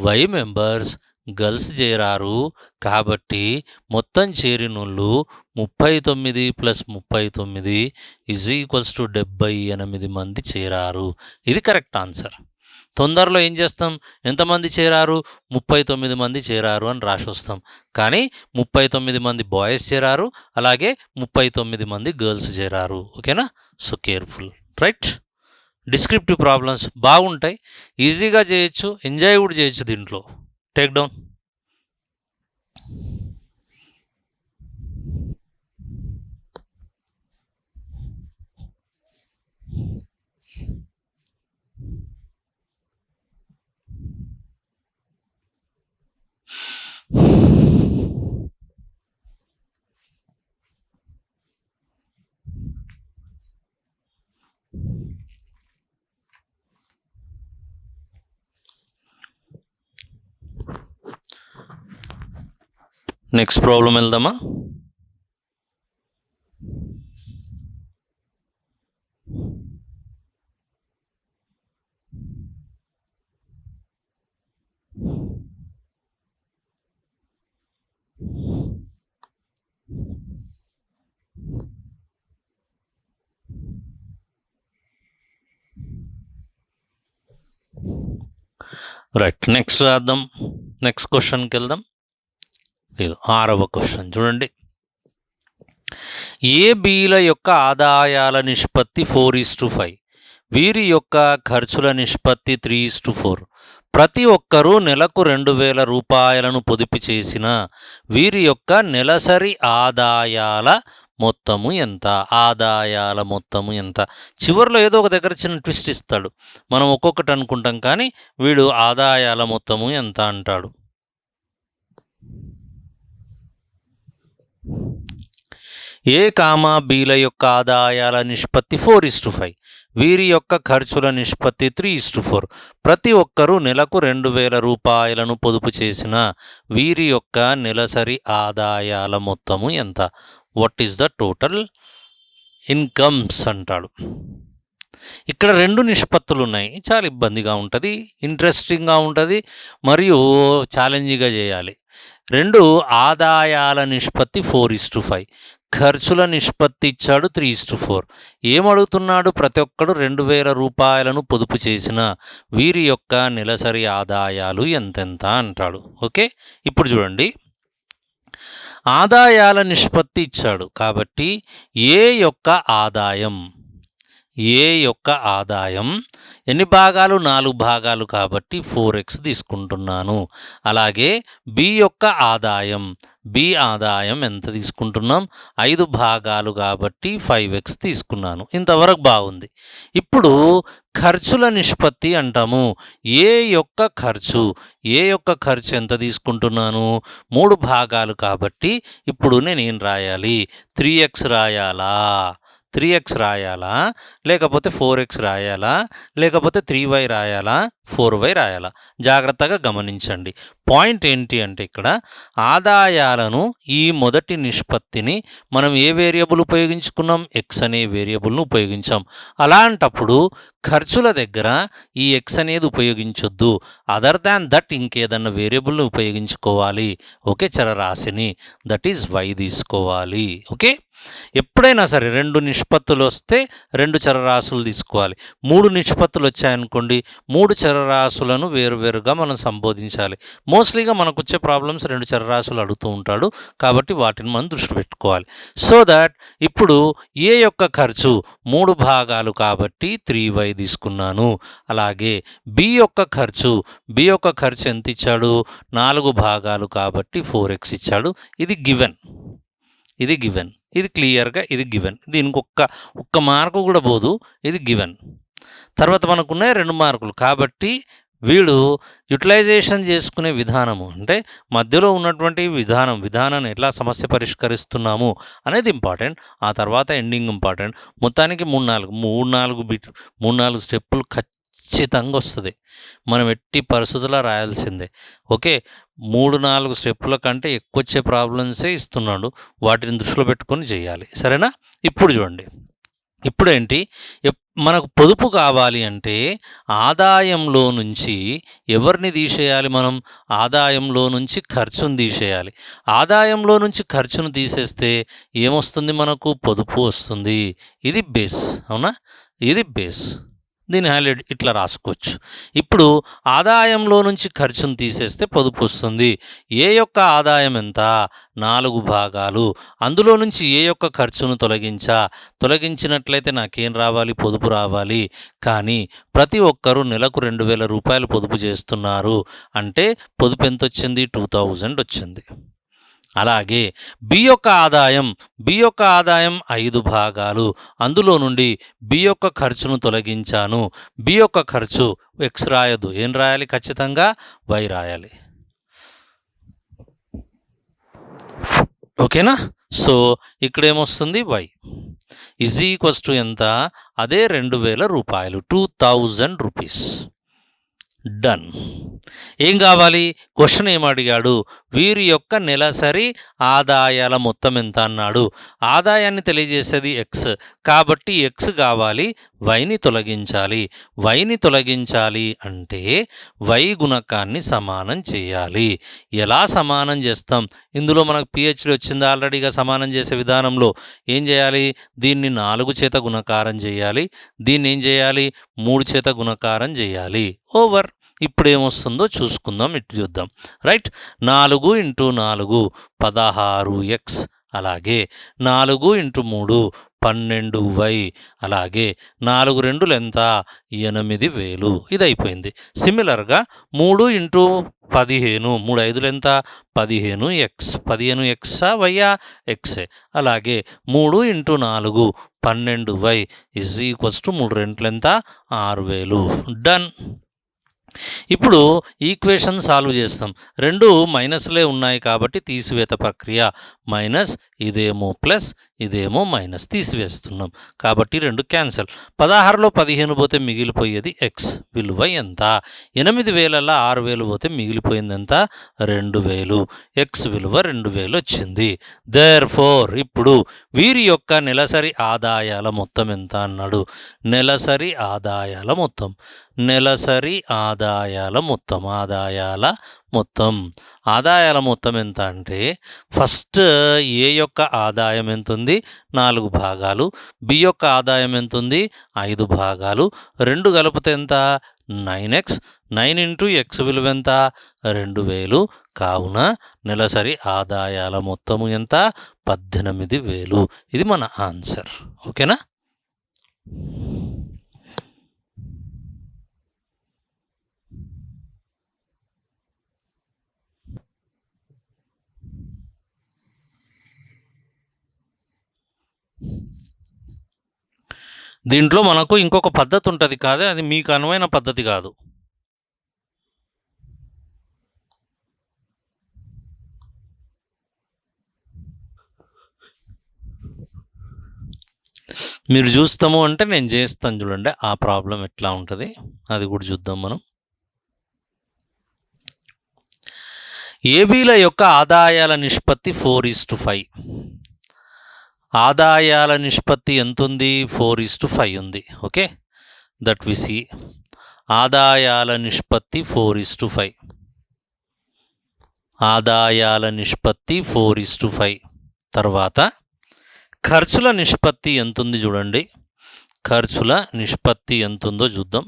వై మెంబర్స్ గర్ల్స్ చేరారు. కాబట్టి మొత్తం చేరినోళ్ళు 39 + 39 = 78 మంది చేరారు. ఇది కరెక్ట్ ఆన్సర్. తొందరలో ఏం చేస్తాం, ఎంతమంది చేరారు? 39 మంది చేరారు అని రాసి వస్తాం. కానీ 39 మంది బాయ్స్ చేరారు, అలాగే 39 మంది గర్ల్స్ చేరారు. ఓకేనా? So careful, right? Descriptive problems బాగుంటాయి, ఈజీగా చేయొచ్చు, ఎంజాయ్ కూడా చేయొచ్చు దీంట్లో. Take down. నెక్స్ట్ ప్రాబ్లం వెళ్దామా? రైట్, నెక్స్ట్ రాద్దాం. నెక్స్ట్ క్వశ్చన్కి వెళ్దాం. లేదు, 6వ క్వశ్చన్ చూడండి. ఏ బీల యొక్క ఆదాయాల నిష్పత్తి 4:5, వీరి యొక్క ఖర్చుల నిష్పత్తి 3:4. ప్రతి ఒక్కరూ నెలకు 2,000 రూపాయలను పొదుపు చేసిన వీరి యొక్క నెలసరి ఆదాయాల మొత్తము ఎంత? ఆదాయాల మొత్తము ఎంత? చివరిలో ఏదో ఒక దగ్గర చిన్న ట్విస్ట్ ఇస్తాడు. మనం ఒక్కొక్కటి అనుకుంటాం, కానీ వీడు ఆదాయాల మొత్తము ఎంత అంటాడు. ఏ కామా బీల యొక్క ఆదాయాల నిష్పత్తి 4:5, వీరి యొక్క ఖర్చుల నిష్పత్తి 3:4. ప్రతి ఒక్కరూ నెలకు 2,000 రూపాయలను పొదుపు చేసిన వీరి యొక్క నెలసరి ఆదాయాల మొత్తము ఎంత? What is the total incomes అంటాడు. ఇక్కడ 2 నిష్పత్తులు ఉన్నాయి. చాలా ఇబ్బందిగా ఉంటుంది, ఇంట్రెస్టింగ్గా ఉంటుంది, మరియు ఛాలెంజింగ్గా చేయాలి. 2 ఆదాయాల నిష్పత్తి 4:5, ఖర్చుల నిష్పత్తి ఇచ్చాడు 3:4. ఏమడుగుతున్నాడు? ప్రతి ఒక్కడు 2,000 రూపాయలను పొదుపు చేసిన వీరి యొక్క నెలసరి ఆదాయాలు ఎంతెంత అంటాడు. ఓకే, ఇప్పుడు చూడండి, ఆదాయాల నిష్పత్తి ఇచ్చాడు కాబట్టి ఏ యొక్క ఆదాయం ఎన్ని భాగాలు? 4 భాగాలు కాబట్టి 4x తీసుకుంటున్నాను. అలాగే బి యొక్క ఆదాయం ఎంత తీసుకుంటున్నాం? 5 భాగాలు కాబట్టి 5x తీసుకున్నాను. ఇంతవరకు బాగుంది. ఇప్పుడు ఖర్చుల నిష్పత్తి అంటాము. ఏ యొక్క ఖర్చు ఎంత తీసుకుంటున్నాను? 3 భాగాలు కాబట్టి ఇప్పుడు నేనేం రాయాలి? 3x రాయాలా? 3x రాయాలా, లేకపోతే 4x రాయాలా, లేకపోతే 3y రాయాలా, 4y రాయాలా? జాగ్రత్తగా గమనించండి. పాయింట్ ఏంటి అంటే ఇక్కడ ఆదాయాలను ఈ మొదటి నిష్పత్తిని మనం ఏ వేరియబుల్ ఉపయోగించుకున్నాం? x అనే వేరియబుల్ను ఉపయోగించాం. అలాంటప్పుడు ఖర్చుల దగ్గర ఈ x అనేది ఉపయోగించొద్దు. అదర్ దాన్ దట్ ఇంకేదన్నా వేరియబుల్ని ఉపయోగించుకోవాలి. ఓకే, చరరాశిని, దట్ ఈజ్ y తీసుకోవాలి. ఓకే, ఎప్పుడైనా సరే 2 నిష్పత్తులు వస్తే 2 చరరాశులు తీసుకోవాలి. 3 నిష్పత్తులు వచ్చాయనుకోండి, 3 చరరాశులను వేరువేరుగా మనం సంబోధించాలి. మోస్ట్లీగా మనకు వచ్చే ప్రాబ్లమ్స్ 2 చరరాశులు అడుగుతూ ఉంటాడు, కాబట్టి వాటిని మనం దృష్టి పెట్టుకోవాలి. సో దాట్ ఇప్పుడు ఏ యొక్క ఖర్చు 3 భాగాలు కాబట్టి 3y తీసుకున్నాను. అలాగే బి యొక్క ఖర్చు ఎంత ఇచ్చాడు? 4 భాగాలు కాబట్టి 4x ఇచ్చాడు. ఇది గివెన్, ఇది క్లియర్గా ఇది గివెన్. దీనికి ఒక్క మార్కు కూడా పోదు, ఇది గివెన్. తర్వాత మనకున్నాయి 2 మార్కులు కాబట్టి వీడు యూటిలైజేషన్ చేసుకునే విధానము అంటే మధ్యలో ఉన్నటువంటి విధానాన్ని ఎట్లా సమస్య పరిష్కరిస్తున్నాము అనేది ఇంపార్టెంట్. ఆ తర్వాత ఎండింగ్ ఇంపార్టెంట్. మొత్తానికి 3-4 స్టెప్పులు ఖచ్చితంగా వస్తుంది. మనం ఎట్టి పరిస్థితుల్లో రాయాల్సిందే. ఓకే, 3-4 స్టెప్పుల కంటే ఎక్కువ వచ్చే ప్రాబ్లమ్సే ఇస్తున్నాడు. వాటిని దృష్టిలో పెట్టుకొని చేయాలి. సరేనా? ఇప్పుడు చూడండి, ఇప్పుడేంటి, మనకు పొదుపు కావాలి అంటే ఆదాయంలో నుంచి ఎవరిని తీసేయాలి? మనం ఆదాయంలో నుంచి ఖర్చును తీసేయాలి. ఆదాయంలో నుంచి ఖర్చును తీసేస్తే ఏమొస్తుంది? మనకు పొదుపు వస్తుంది. ఇది బేస్, అవునా? ఇది బేస్. దీన్ని హైలైట్ ఇట్లా రాసుకోవచ్చు. ఇప్పుడు ఆదాయంలో నుంచి ఖర్చును తీసేస్తే పొదుపు వస్తుంది. ఏ యొక్క ఆదాయం ఎంత? 4 భాగాలు. అందులో నుంచి ఏ యొక్క ఖర్చును తొలగించినట్లయితే నాకేం రావాలి? పొదుపు రావాలి. కానీ ప్రతి ఒక్కరూ నెలకు 2,000 రూపాయలు పొదుపు చేస్తున్నారు అంటే పొదుపు ఎంత వచ్చింది? 2,000 వచ్చింది. అలాగే బి యొక్క ఆదాయం 5 భాగాలు. అందులో నుండి బి యొక్క ఖర్చును తొలగించాను. బి యొక్క ఖర్చు x రాయదు, ఏం రాయాలి? ఖచ్చితంగా y రాయాలి. ఓకేనా? సో ఇక్కడ ఏమొస్తుంది? y ఈజ్ ఈక్వల్స్ టు ఎంత? అదే 2,000 రూపాయలు, 2,000 రూపీస్. డన్. ఏం కావాలి? క్వశ్చన్ ఏమడిగాడు? వీరి యొక్క నెలసరి ఆదాయాల మొత్తం ఎంత అన్నాడు. ఆదాయాన్ని తెలియజేసేది ఎక్స్ కాబట్టి ఎక్స్ కావాలి, వైని తొలగించాలి అంటే వై గుణకాన్ని సమానం చేయాలి. ఎలా సమానం చేస్తాం? ఇందులో మనకు పిహెచ్డి వచ్చింది ఆల్రెడీగా. సమానం చేసే విధానంలో ఏం చేయాలి? దీన్ని 4 చేత గుణకారం చేయాలి, దీన్ని ఏం చేయాలి? 3 చేత గుణకారం చేయాలి. ఓవర్. ఇప్పుడు ఏమొస్తుందో చూసుకుందాం, ఇటు చూద్దాం. రైట్, 4 × 4 16x, అలాగే 4 × 3 12y, అలాగే 4 2 ఎంత 8000. ఇది అయిపోయింది. సిమిలర్గా 3 × 15 3 5 ఎంత 15x, 15x వైయా ఎక్సే. అలాగే 3 × 4 12y ఈజ్ ఈక్వల్స్ టు 3 2 ఎంత 6000. డన్. ఇప్పుడు ఈక్వేషన్ సాల్వ్ చేస్తాం. రెండు మైనస్లే ఉన్నాయి కాబట్టి తీసివేత ప్రక్రియ. మైనస్, ఇదేమో ప్లస్, ఇదేమో మైనస్, తీసివేస్తున్నాం కాబట్టి 2 క్యాన్సల్. 16లో 15 పోతే మిగిలిపోయేది ఎక్స్ విలువ ఎంత? 8000ల 6000 పోతే మిగిలిపోయింది ఎంత? 2000. ఎక్స్ విలువ 2000 వచ్చింది. దేర్ఫోర్ ఇప్పుడు వీరి యొక్క నెలసరి ఆదాయాల మొత్తం ఎంత అన్నాడు. నెలసరి ఆదాయాల మొత్తం, నెలసరి ఆదాయాల మొత్తం, ఆదాయాల మొత్తం ఎంత అంటే ఫస్ట్ ఏ యొక్క ఆదాయం ఎంత ఉంది? 4 భాగాలు. బి యొక్క ఆదాయం ఎంత ఉంది? 5 భాగాలు. 2 కలిపితే ఎంత? 9x. 9 × x విలువ ఎంత? 2000. కావున నెలసరి ఆదాయాల మొత్తము ఎంత? 18000. ఇది మన ఆన్సర్. ఓకేనా? దీంట్లో మనకు ఇంకొక పద్ధతి ఉంటుంది కాదే, అది మీకు అనువైన పద్ధతి కాదు. మీరు చూస్తాము అంటే నేను చేస్తాను, చూడండి ఆ ప్రాబ్లం ఎట్లా ఉంటుంది అది కూడా చూద్దాం మనం. ఏబీల యొక్క ఆదాయాల నిష్పత్తి 4:5. ఆదాయాల నిష్పత్తి ఎంత ఉంది? 4:5 ఉంది. Okay, that we see. ఆదాయాల నిష్పత్తి 4:5. ఆదాయాల నిష్పత్తి 4:5. తర్వాత ఖర్చుల నిష్పత్తి ఎంత ఉంది చూడండి. ఖర్చుల నిష్పత్తి ఎంత ఉందో చూద్దాం.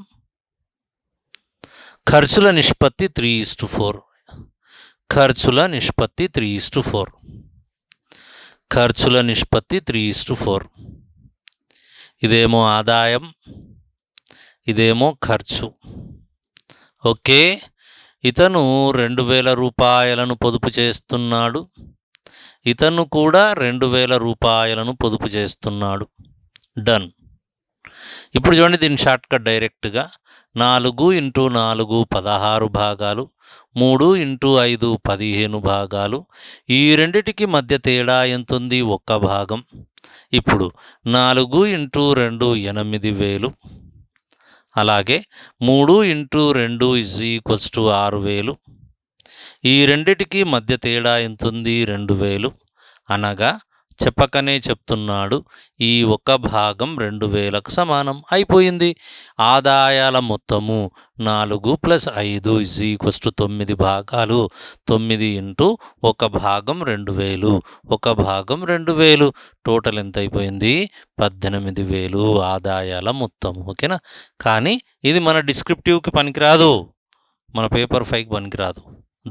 ఖర్చుల నిష్పత్తి 3:4. ఖర్చుల నిష్పత్తి 3:4. ఖర్చుల నిష్పత్తి 3:4. ఇదేమో ఆదాయం, ఇదేమో ఖర్చు. ఓకే, ఇతను 2000 రూపాయలను పొదుపు చేస్తున్నాడు, ఇతను కూడా 2000 రూపాయలను పొదుపు చేస్తున్నాడు. డన్. ఇప్పుడు చూడండి దీని షార్ట్కట్ డైరెక్ట్గా 4 × 4 16 భాగాలు, 3 × 5 15 భాగాలు. ఈ రెండిటికి మధ్య తేడా ఎంత ఉంది? 1 భాగం. ఇప్పుడు 4 × 2 8000, అలాగే 3 × 2 ఈజ్ ఈక్వల్స్ టు 6000. ఈ రెండిటికి మధ్య తేడా ఎంత ఉంది? 2000. అనగా చెప్పకనే చెప్తున్నాడు, ఈ 1 భాగం 2000కు సమానం. అయిపోయింది. ఆదాయాల మొత్తము 4 + 5 ఈజ్ ఈక్వల్స్ టు 9 భాగాలు. 9 × 1 భాగం 2000, 1 భాగం 2000. టోటల్ ఎంత అయిపోయింది? 18000 ఆదాయాల మొత్తం. ఓకేనా? కానీ ఇది మన డిస్క్రిప్టివ్కి పనికిరాదు, మన పేపర్ 5కి పనికిరాదు.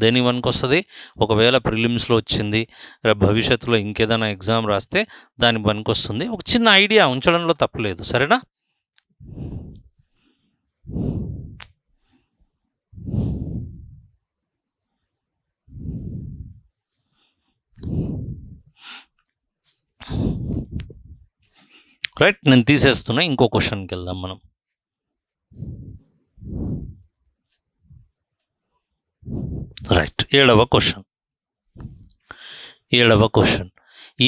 దేని 1కి వస్తుంది? ఒకవేళ ప్రిలిమ్స్లో వచ్చింది, రేపు భవిష్యత్తులో ఇంకేదైనా ఎగ్జామ్ రాస్తే దాని 1కి వస్తుంది. ఒక చిన్న ఐడియా ఉంచడంలో తప్పలేదు. సరేనా? రైట్, నేను తీసేస్తున్నా. ఇంకో క్వశ్చన్కి వెళ్దాం మనం. రైట్, 7వ క్వశ్చన్.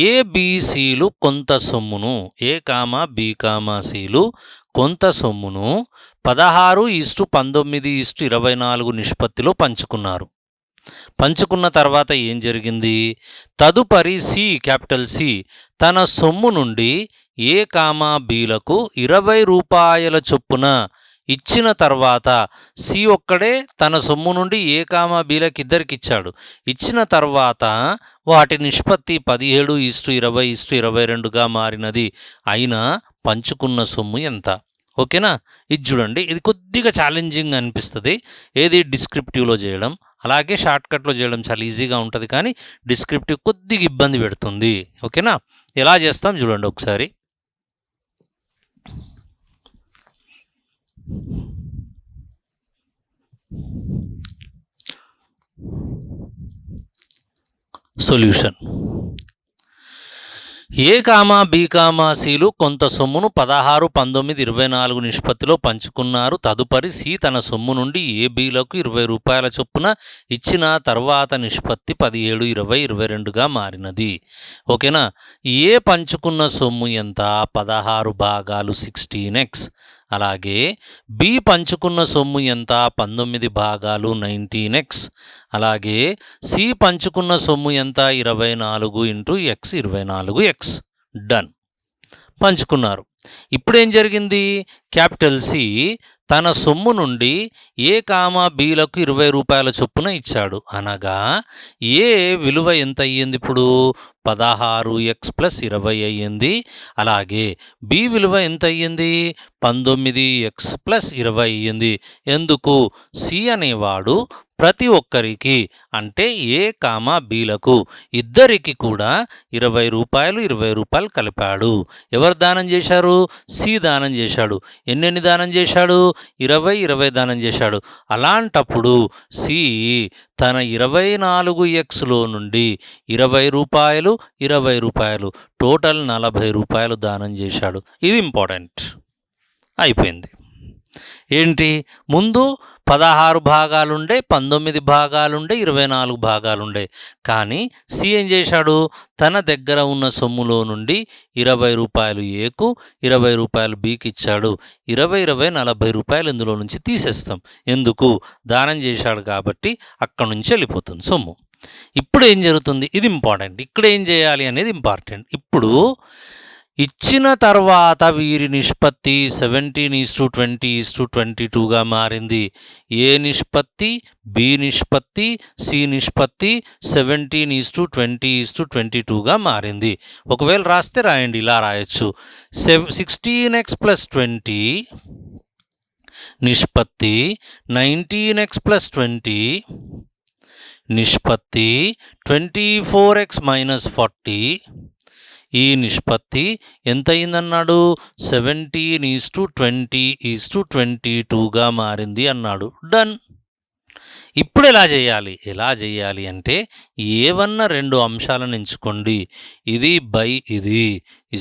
ఏబిసిలు కొంత సొమ్మును, ఏ కామా బి కామా సిలు కొంత సొమ్మును 16:19:24 నిష్పత్తిలో పంచుకున్నారు. పంచుకున్న తర్వాత ఏం జరిగింది? తదుపరి క్యాపిటల్ సి తన సొమ్ము నుండి ఏ కామా బిలకు 20 రూపాయల చొప్పున ఇచ్చిన తర్వాత సి ఒక్కడే తన సొమ్ము నుండి ఏ కామా బీలకు ఇద్దరికి ఇచ్చాడు. ఇచ్చిన తర్వాత వాటి నిష్పత్తి 17:20:22గా మారినది. అయినా పంచుకున్న సొమ్ము ఎంత? ఓకేనా? ఇది చూడండి, ఇది కొద్దిగా ఛాలెంజింగ్ అనిపిస్తుంది. ఏది డిస్క్రిప్టివ్లో చేయడం, అలాగే షార్ట్కట్లో చేయడం చాలా ఈజీగా ఉంటుంది, కానీ డిస్క్రిప్టివ్ కొద్దిగా ఇబ్బంది పెడుతుంది. ఓకేనా? ఎలా చేస్తాం చూడండి ఒకసారి. సొల్యూషన్: ఏ కామా బి కామా సిలు కొంత సొమ్మును 16, 19, 24 నిష్పత్తిలో పంచుకున్నారు. తదుపరి సి తన సొమ్ము నుండి ఏ బిలకు 20 రూపాయల చొప్పున ఇచ్చిన తర్వాత నిష్పత్తి 17, 20, 22గా మారినది. ఓకేనా? ఏ పంచుకున్న సొమ్ము ఎంత? 16 భాగాలు 16x. అలాగే బి పంచుకున్న సొమ్ము ఎంత? 19 భాగాలు 19x. అలాగే సి పంచుకున్న సొమ్ము ఎంత? 24 ఇంటూ x, 24x. డన్. పంచుకున్నారు. ఇప్పుడు ఏం జరిగింది? క్యాపిటల్ సి తన సొమ్ము నుండి ఏ కామా బిలకు 20 రూపాయల చొప్పున ఇచ్చాడు. అనగా ఏ విలువ ఎంత అయ్యింది? ఇప్పుడు 16x + 20 అయ్యింది. అలాగే బి విలువ ఎంత అయ్యింది? 19x + 20 అయ్యింది. ఎందుకు? సి అనేవాడు ప్రతి ఒక్కరికి, అంటే ఏ కామా బీలకు ఇద్దరికి కూడా 20 రూపాయలు 20 రూపాయలు కలిపాడు. ఎవరు దానం చేశారు? సి దానం చేశాడు. ఎన్నెన్ని దానం చేశాడు? 20, 20 దానం చేశాడు. అలాంటప్పుడు సి తన 24xలో నుండి 20 రూపాయలు 20 రూపాయలు టోటల్ 40 రూపాయలు దానం చేశాడు. ఇది ఇంపార్టెంట్. అయిపోయింది. ఏంటి? ముందు 16 భాగాలుండే, 19 భాగాలుండే, 24 భాగాలుండే. కానీ సి ఏం చేశాడు? తన దగ్గర ఉన్న సొమ్ములో నుండి 20 రూపాయలు ఏకు, 20 రూపాయలు బీకి ఇచ్చాడు. 20, 20, 40 రూపాయలు ఇందులో నుంచి తీసేస్తాం. ఎందుకు? దానం చేశాడు కాబట్టి అక్కడి నుంచి వెళ్ళిపోతుంది సొమ్ము. ఇప్పుడు ఏం జరుగుతుంది? ఇది ఇంపార్టెంట్. ఇక్కడ ఏం చేయాలి అనేది ఇంపార్టెంట్. ఇప్పుడు ఇచ్చిన తర్వాత వీరి నిష్పత్తి 17:20:22గా మారింది. ఏ నిష్పత్తి? బి నిష్పత్తి, సి నిష్పత్తి 17:20:22గా మారింది. ఒకవేళ రాస్తే రాయండి, ఇలా రాయొచ్చు. 16x + 20 నిష్పత్తి 19x + 20 నిష్పత్తి 24x - 40. ఈ నిష్పత్తి ఎంత అయిందన్నాడు? 17:20:22గా మారింది అన్నాడు. డన్. ఇప్పుడు ఎలా చేయాలి అంటే ఏవన్న రెండు అంశాలను ఎంచుకోండి. ఇది బై ఇది =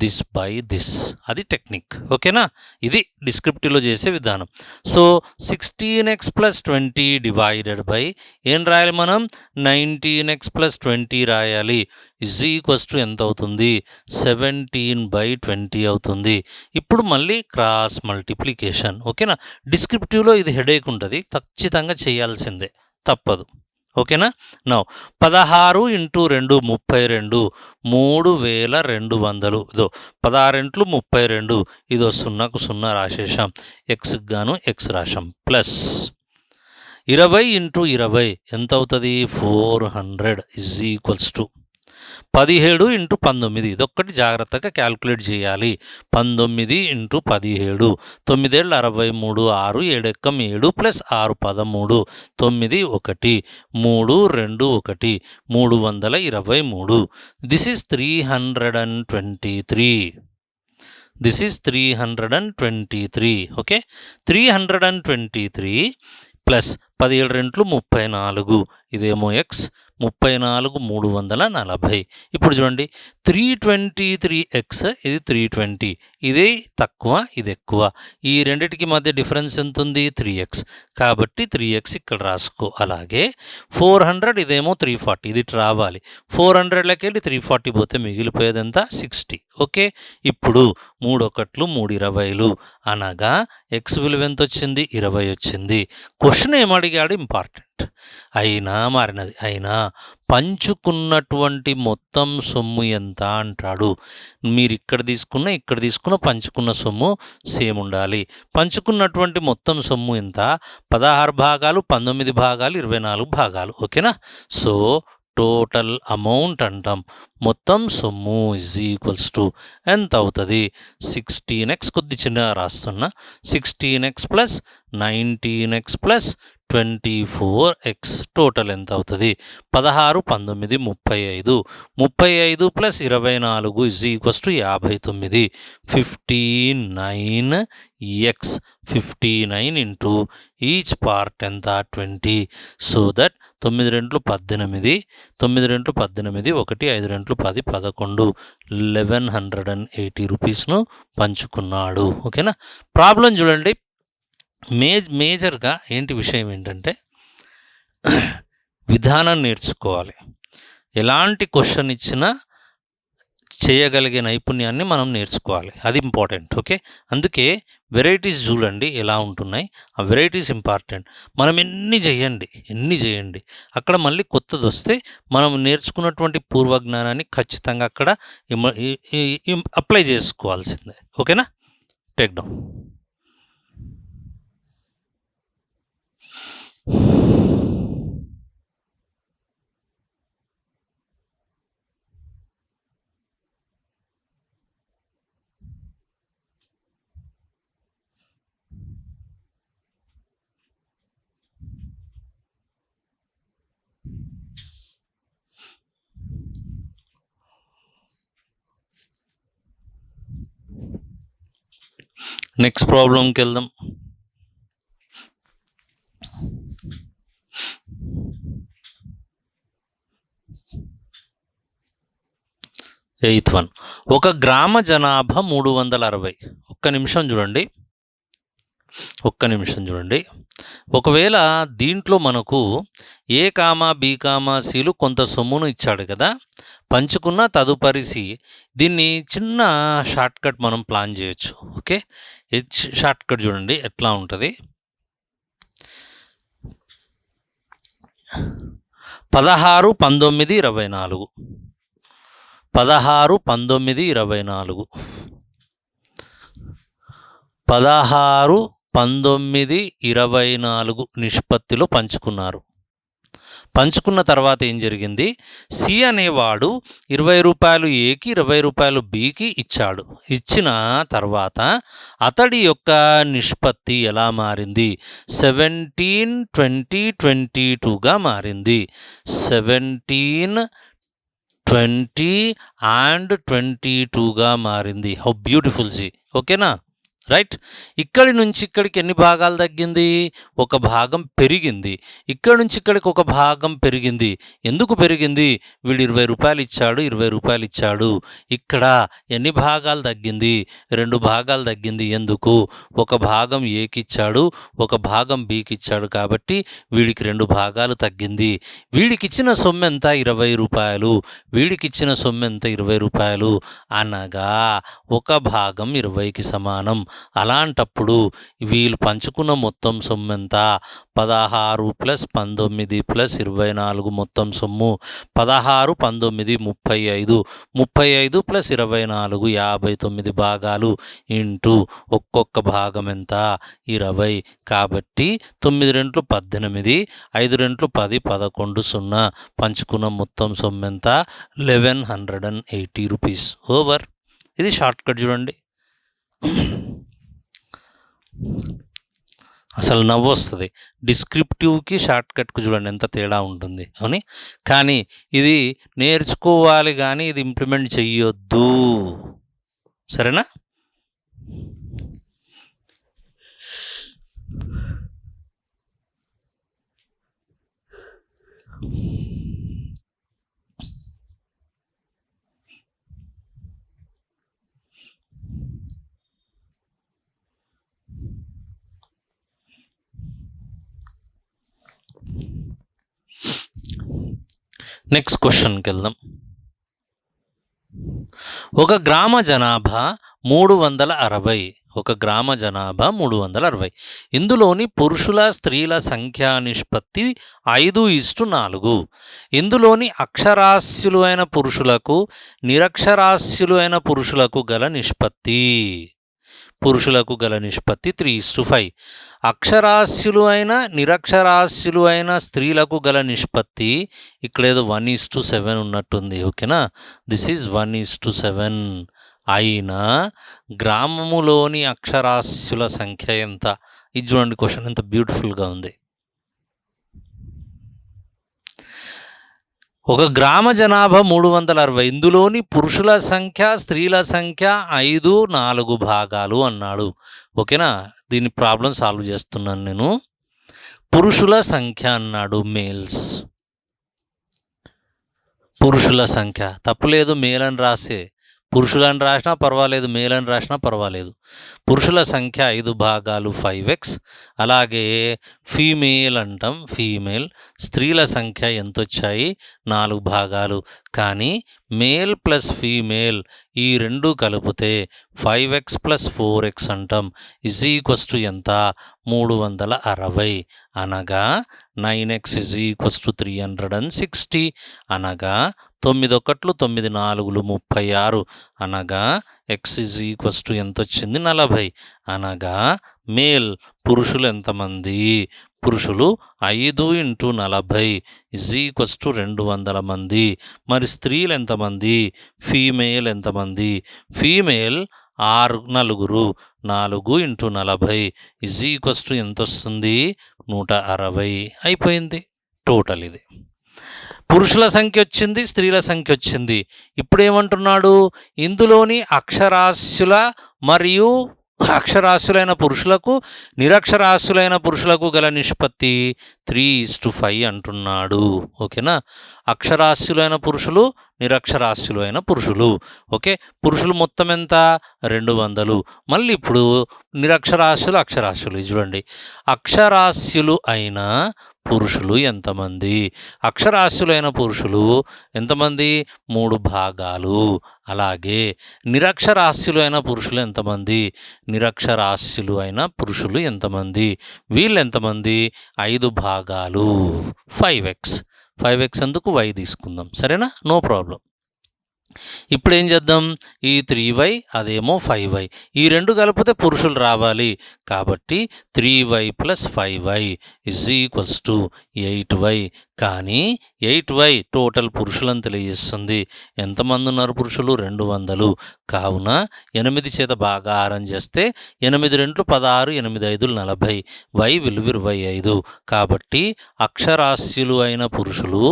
దిస్ బై దిస్. అది టెక్నిక్. ఓకేనా? ఇది డిస్క్రిప్టివ్లో చేసే విధానం. సో 16x + 20 డివైడెడ్ బై ఏం రాయాలి మనం? 19x + 20 రాయాలి. = ఎంత అవుతుంది? 17/20 అవుతుంది. ఇప్పుడు మళ్ళీ క్రాస్ మల్టిప్లికేషన్. ఓకేనా? డిస్క్రిప్టివ్లో ఇది హెడేక్ ఉంటుంది, ఖచ్చితంగా చేయాల్సిందే, తప్పదు. ఓకేనా? నౌ 16 × 2 32, 3200. ఇదో 16 × 32, ఇదో 0కు 0 రాసేసాం, ఎక్స్కి గాను ఎక్స్ రాసాం. ప్లస్ 20 × 20 ఎంత అవుతుంది? 400 = 17 × 19. ఇదొక్కటి జాగ్రత్తగా క్యాల్కులేట్ చేయాలి. 19 × 17, 9 ఏళ్ళు 63, 6 7 ఎక్కం 7 + 6 13, 9 1 3 2 1 323. This is 323. This is 323. Okay? 323 plus 17 2 34, ఇదేమో ఎక్స్, 34 340. ఇప్పుడు చూడండి, 323x, ఇది 320, ఇది తక్కువ ఇది ఎక్కువ. ఈ రెండిటికి మధ్య డిఫరెన్స్ ఎంత ఉంది? 3x. కాబట్టి 3x ఇక్కడ రాసుకో. అలాగే 400, ఇదేమో 340, ఇది రావాలి. 400లోకి వెళ్ళి 340 పోతే మిగిలిపోయేది ఎంత? 60. ఓకే? ఇప్పుడు 3 1లు 3 20లు అనగా x విలువ ఎంత వచ్చింది? 20 వచ్చింది. క్వశ్చన్ ఏమడిగాడు? ఇంపార్టెంట్. అయినా మారినది. అయినా పంచుకున్నటువంటి మొత్తం సొమ్ము ఎంత అంటాడు. మీరు ఇక్కడ తీసుకున్న పంచుకున్న సొమ్ము సేమ్ ఉండాలి. పంచుకున్నటువంటి మొత్తం సొమ్ము ఎంత? 16 భాగాలు 19 భాగాలు 24 భాగాలు. ఓకేనా? సో టోటల్ అమౌంట్ అంటాం. మొత్తం సొమ్ము ఈజ్ ఈక్వల్స్ టు ఎంత అవుతుంది? 16x, కొద్ది చిన్నగా రాస్తున్నా, 16x plus 19x plus 24x total ఎంత అవుతుంది? 16, 19, 35. 35 plus 24 is equals to 59. 59x, 59 into each part ఎంత? 20. So that 9 2 18, 9 2 18, 1 5 2 10, 11, 1180 రూపీస్ను పంచుకున్నాడు. ఓకేనా? ప్రాబ్లం చూడండి. మేజర్గా ఏంటి విషయం ఏంటంటే విధానం నేర్చుకోవాలి. ఎలాంటి క్వశ్చన్ ఇచ్చినా చేయగలిగే నైపుణ్యాన్ని మనం నేర్చుకోవాలి. అది ఇంపార్టెంట్. ఓకే, అందుకే వెరైటీస్ చూడండి ఎలా ఉంటున్నాయి. ఆ వెరైటీస్ ఇంపార్టెంట్. మనం ఎన్ని చేయండి అక్కడ మళ్ళీ కొత్తది వస్తే మనం నేర్చుకున్నటువంటి పూర్వజ్ఞానాన్ని ఖచ్చితంగా అక్కడ అప్లై చేసుకోవాల్సిందే. ఓకేనా? Take down. నెక్స్ట్ ప్రాబ్లంకి వెళ్దాం. Eighth one. ఒక గ్రామ జనాభా 360. ఒక్క నిమిషం చూడండి. ఒకవేళ దీంట్లో మనకు ఏ కామా బి కామా సిలు కొంత సొమ్మును ఇచ్చాడు కదా, పంచుకున్న తదుపరి సి. దీన్ని చిన్న షార్ట్కట్ మనం ప్లాన్ చేయొచ్చు. ఓకే, షార్ట్కట్ చూడండి ఎట్లా ఉంటుంది. 16, 19, 24. 16, 19, 24. 16, 19, 24 నిష్పత్తిలో పంచుకున్నారు. పంచుకున్న తర్వాత ఏం జరిగింది? సి అనేవాడు 20 రూపాయలు ఏకి, 20 రూపాయలు బికి ఇచ్చాడు. ఇచ్చిన తర్వాత అతడి యొక్క నిష్పత్తి ఎలా మారింది? 17, 20, 22గా మారింది. 17, 20 అండ్ 22గా మారింది. హౌ బ్యూటిఫుల్ జీ. ఓకేనా? రైట్. ఇక్కడి నుంచి ఇక్కడికి ఎన్ని భాగాలు తగ్గింది? ఒక భాగం పెరిగింది. ఇక్కడి నుంచి ఇక్కడికి ఒక భాగం పెరిగింది. ఎందుకు పెరిగింది? వీడు 20 రూపాయలు ఇచ్చాడు, 20 రూపాయలు ఇచ్చాడు. ఇక్కడ ఎన్ని భాగాలు తగ్గింది? 2 భాగాలు తగ్గింది. ఎందుకు? ఒక భాగం ఏకి ఇచ్చాడు, ఒక భాగం బికి ఇచ్చాడు. కాబట్టి వీడికి 2 భాగాలు తగ్గింది. వీడికి ఇచ్చిన సొమ్ము ఎంత? 20 రూపాయలు. వీడికి ఇచ్చిన సొమ్ము ఎంత? 20 రూపాయలు. అనగా ఒక భాగం 20కి సమానం. అలాంటప్పుడు వీళ్ళు పంచుకున్న మొత్తం సొమ్ము ఎంత? 16 ప్లస్ 19 ప్లస్ 24 మొత్తం సొమ్ము 16, 19, 35. 35 ప్లస్ 24 59 భాగాలు ఇంటూ ఒక్కొక్క భాగం ఎంత? 20. కాబట్టి 9 2 18, 5 2 10, 11, 0. పంచుకున్న మొత్తం సొమ్ము ఎంత? 1180 రూపీస్. ఓవర్. ఇది షార్ట్కట్ చూడండి. అసలు నవ్వు వస్తుంది. డిస్క్రిప్టివ్కి షార్ట్కట్కి చూడండి ఎంత తేడా ఉంటుంది అని. కానీ ఇది నేర్చుకోవాలి, కానీ ఇది ఇంప్లిమెంట్ చెయ్యొద్దు. సరేనా? నెక్స్ట్ క్వశ్చన్కి వెళ్దాం. ఒక గ్రామ జనాభా 360. ఒక గ్రామ జనాభా 360. ఇందులోని పురుషుల స్త్రీల సంఖ్యా నిష్పత్తి 5:4. ఇందులోని అక్షరాస్యులు అయిన పురుషులకు, నిరక్షరాస్యులు అయిన పురుషులకు గల నిష్పత్తి. పురుషులకు గల నిష్పత్తి 3:5. అక్షరాస్యులు అయిన నిరక్షరాస్యులు అయిన స్త్రీలకు గల నిష్పత్తి ఇక్కడేదో 1:7 ఉన్నట్టుంది. ఓకేనా, దిస్ ఈజ్ 1:7. అయినా గ్రామములోని అక్షరాస్యుల సంఖ్య ఎంత? ఇది చూడండి, క్వశ్చన్ ఎంత బ్యూటిఫుల్గా ఉంది. ఒక గ్రామ జనాభా 360. ఇందులోని పురుషుల సంఖ్య స్త్రీల సంఖ్య 5 4 భాగాలు అన్నాడు. ఓకేనా, దీని ప్రాబ్లం సాల్వ్ చేస్తున్నాను నేను. పురుషుల సంఖ్య అన్నాడు, మేల్స్. పురుషుల సంఖ్య తప్పులేదు, మేల్ అని రాసే. పురుషులని రాసినా పర్వాలేదు, మేల్ అని రాసినా పర్వాలేదు. పురుషుల సంఖ్య 5 భాగాలు 5x. అలాగే ఫీమేల్ అంటాం, ఫీమేల్. స్త్రీల సంఖ్య ఎంత వచ్చాయి? 4 భాగాలు. కానీ మేల్ ప్లస్ ఫీమేల్ ఈ రెండు కలిపితే 5x + 4x అంటాం. = ఎంత? 360. అనగా 9x = 360. అనగా 9 1 9 4 36. అనగా x ఎంత వచ్చింది? 40. అనగా మేల్ పురుషులు ఎంతమంది? పురుషులు 5 × 40 = 200 మంది. మరి స్త్రీలు ఎంతమంది? ఫీమేల్ ఎంతమంది? ఫీమేల్ 4 4 × 40 ఎంత వస్తుంది? 160. అయిపోయింది టోటల్. ఇది పురుషుల సంఖ్య వచ్చింది, స్త్రీల సంఖ్య వచ్చింది. ఇప్పుడు ఏమంటున్నాడు? ఇందులోని అక్షరాస్యుల మరియు అక్షరాస్యులైన పురుషులకు నిరక్షరాస్యులైన పురుషులకు గల నిష్పత్తి 3:5 అంటున్నాడు. ఓకేనా, అక్షరాస్యులైన పురుషులు, నిరక్షరాస్యులైన పురుషులు. ఓకే, పురుషులు మొత్తం ఎంత? 200. మళ్ళీ ఇప్పుడు నిరక్షరాస్యులు, అక్షరాస్యులు. చూడండి, అక్షరాస్యులు అయిన పురుషులు ఎంతమంది? అక్షరాస్యులైన పురుషులు ఎంతమంది? 3 భాగాలు. అలాగే నిరక్షరాస్యులు అయిన పురుషులు ఎంతమంది? నిరక్షరాస్యులు అయిన పురుషులు ఎంతమంది? వీళ్ళు ఎంతమంది? 5 భాగాలు. 5x. 5x అందుకు y తీసుకుందాం. సరేనా, నో ప్రాబ్లం. ఇప్పుడు ఏం చేద్దాం? ఈ 3y అదేమో 5y, ఈ రెండు కలిపితే పురుషులు రావాలి. కాబట్టి 3y + 5y = 8y. కానీ 8y టోటల్ పురుషులను తెలియజేస్తుంది. ఎంతమంది ఉన్నారు పురుషులు? 200. కావున 8 చేత బాగా ఆరం చేస్తే 8 2 16, 8 5 40. y విలువ 25. కాబట్టి అక్షరాస్యులు అయిన పురుషులు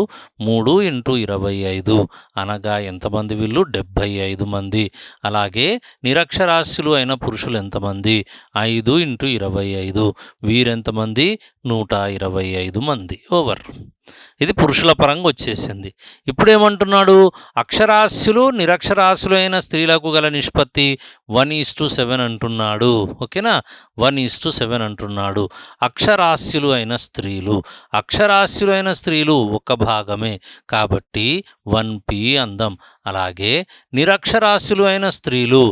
3 × 25. అనగా ఎంతమంది వీళ్ళు? 75 మంది. అలాగే నిరక్షరాస్యులు అయిన పురుషులు ఎంతమంది? 5 × 25. వీరెంతమంది? 125 మంది. ఓవర్. ఇది పురుషుల పరంగా వచ్చేసింది. ఇప్పుడు ఏమంటున్నాడు? అక్షరాస్యులు నిరక్షరాస్యులు అయిన స్త్రీలకు గల నిష్పత్తి 1:7 అంటున్నాడు. ఓకేనా, 1:7 అంటున్నాడు. అక్షరాస్యులు అయిన స్త్రీలు, అక్షరాస్యులు అయిన స్త్రీలు ఒక భాగమే కాబట్టి 1p అందాం. అలాగే నిరక్షరాస్యులు అయిన స్త్రీలు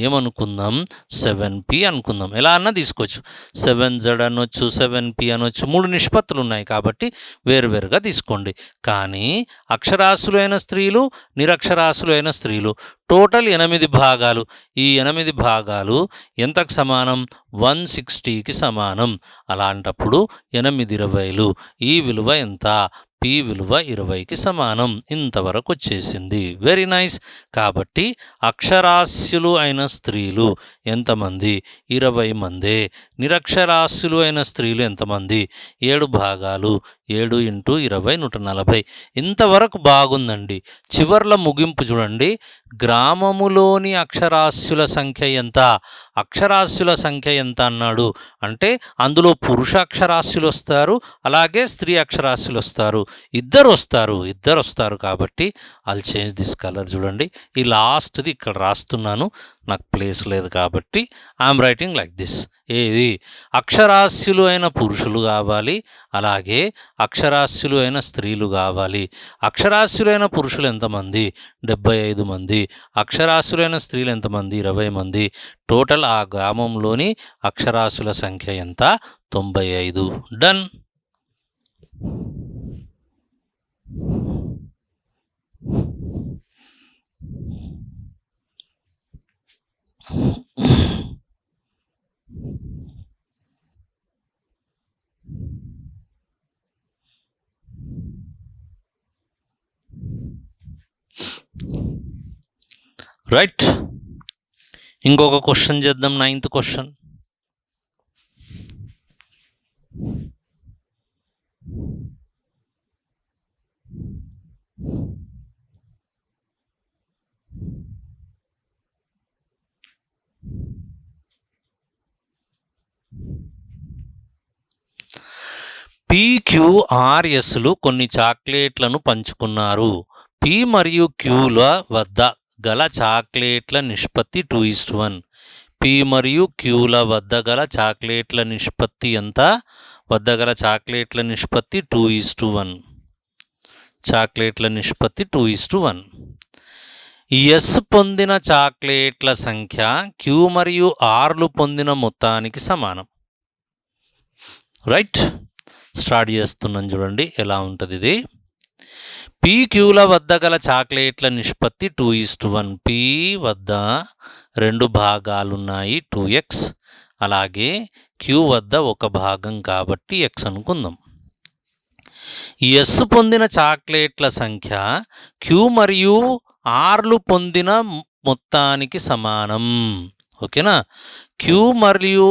ఏమనుకుందాం? 7p అనుకుందాం. ఎలా అన్నా తీసుకోవచ్చు, 7z అనొచ్చు, 7p అనొచ్చు. 3 నిష్పత్తులు ఉన్నాయి కాబట్టి వేరువేరుగా తీసుకోండి. కానీ అక్షరాస్యులైన స్త్రీలు, నిరక్షరాస్యులైన స్త్రీలు టోటల్ 8 భాగాలు. ఈ 8 భాగాలు ఎంతకు సమానం? 160కి సమానం. అలాంటప్పుడు 8 20. ఈ విలువ ఎంత? p విలువ 20కి సమానం. ఇంతవరకు వచ్చేసింది. Very nice. కాబట్టి అక్షరాస్యులు అయిన స్త్రీలు ఎంతమంది? 20 మందే. నిరక్షరాస్యులు అయిన స్త్రీలు ఎంతమంది? 7 భాగాలు. 7 × 20 140. ఇంతవరకు బాగుందండి. చివర్ల ముగింపు చూడండి. గ్రామములోని అక్షరాస్యుల సంఖ్య ఎంత? అక్షరాస్యుల సంఖ్య ఎంత అన్నాడు. అంటే అందులో పురుష అక్షరాస్యులు వస్తారు, అలాగే స్త్రీ అక్షరాస్యులు వస్తారు. ఇద్దరు వస్తారు. కాబట్టి ఐల్ చేంజ్ దిస్ కలర్. చూడండి, ఈ లాస్ట్ది ఇక్కడ రాస్తున్నాను, నాకు ప్లేస్ లేదు కాబట్టి ఐఎమ్ రైటింగ్ లైక్ దిస్. ఏది? అక్షరాస్యులు అయిన పురుషులు కావాలి, అలాగే అక్షరాస్యులు అయిన స్త్రీలు కావాలి. అక్షరాస్యులైన పురుషులు ఎంతమంది? 75 మంది. అక్షరాస్యులైన స్త్రీలు ఎంతమంది? 20 మంది. టోటల్ ఆ గ్రామంలోని అక్షరాస్యుల సంఖ్య ఎంత? 95. డన్. రైట్. ఇంకొక క్వశ్చన్ చేద్దాం. 9th question. PQRSలు కొన్ని చాక్లెట్లను పంచుకున్నారు. P మరియు Qల వద్ద గల చాక్లెట్ల నిష్పత్తి 2:1. P మరియు Qల వద్ద గల చాక్లెట్ల నిష్పత్తి ఎంత? వద్ద గల చాక్లెట్ల నిష్పత్తి 2:1. చాక్లెట్ల నిష్పత్తి 2:1. S పొందిన చాక్లెట్ల సంఖ్య Q మరియు Rలు పొందిన మొత్తానికి సమానం. రైట్. స్టార్ట్ చేస్తున్నాను చూడండి ఎలా ఉంటుంది ఇది. PQల వద్ద గల చాక్లెట్ల నిష్పత్తి 2:1. P వద్ద 2 భాగాలున్నాయి 2x, అలాగే Q వద్ద 1 భాగం కాబట్టి x అనుకుందాం. S పొందిన చాక్లెట్ల సంఖ్య Q మరియు Rలు పొందిన మొత్తానికి సమానం. ఓకేనా? Q మరియు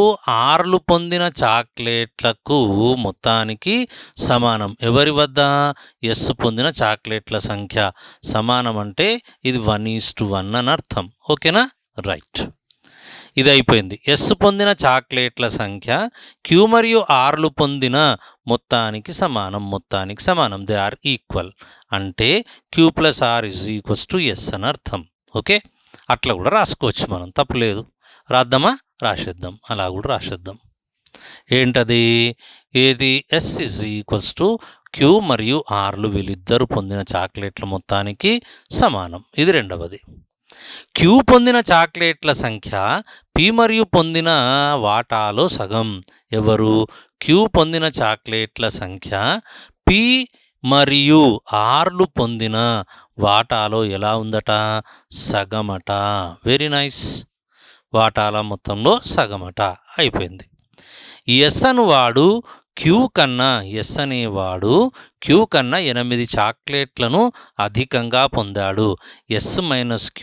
Rలు పొందిన చాక్లెట్లకు మొత్తానికి సమానం. ఎవరి వద్ద? S పొందిన చాక్లెట్ల సంఖ్య సమానం అంటే ఇది 1:1 అని అర్థం. ఓకేనా? రైట్. ఇది అయిపోయింది. S పొందిన చాక్లెట్ల సంఖ్య Q మరియు Rలు పొందిన మొత్తానికి సమానం. మొత్తానికి సమానం. They are equal. అంటే Q + R = S అని అర్థం. ఓకే, అట్లా కూడా రాసుకోవచ్చు మనం, తప్పులేదు. రాద్దామా? రాసేద్దాం. అలా కూడా రాసేద్దాం. ఏంటది? ఏది? S = Q మరియు Rలు వీళ్ళిద్దరూ పొందిన చాక్లెట్ల మొత్తానికి సమానం. ఇది రెండవది. Q పొందిన చాక్లెట్ల సంఖ్య P మరియు పొందిన వాటాలో సగం. ఎవరు? Q పొందిన చాక్లెట్ల సంఖ్య P మరియు Rలు పొందిన వాటాలో ఎలా ఉందట? సగమట. Very nice. వాటాల మొత్తంలో సగమట. అయిపోయింది. S అనేవాడు Q కన్నా 8 చాక్లెట్లను అధికంగా పొందాడు. S - Q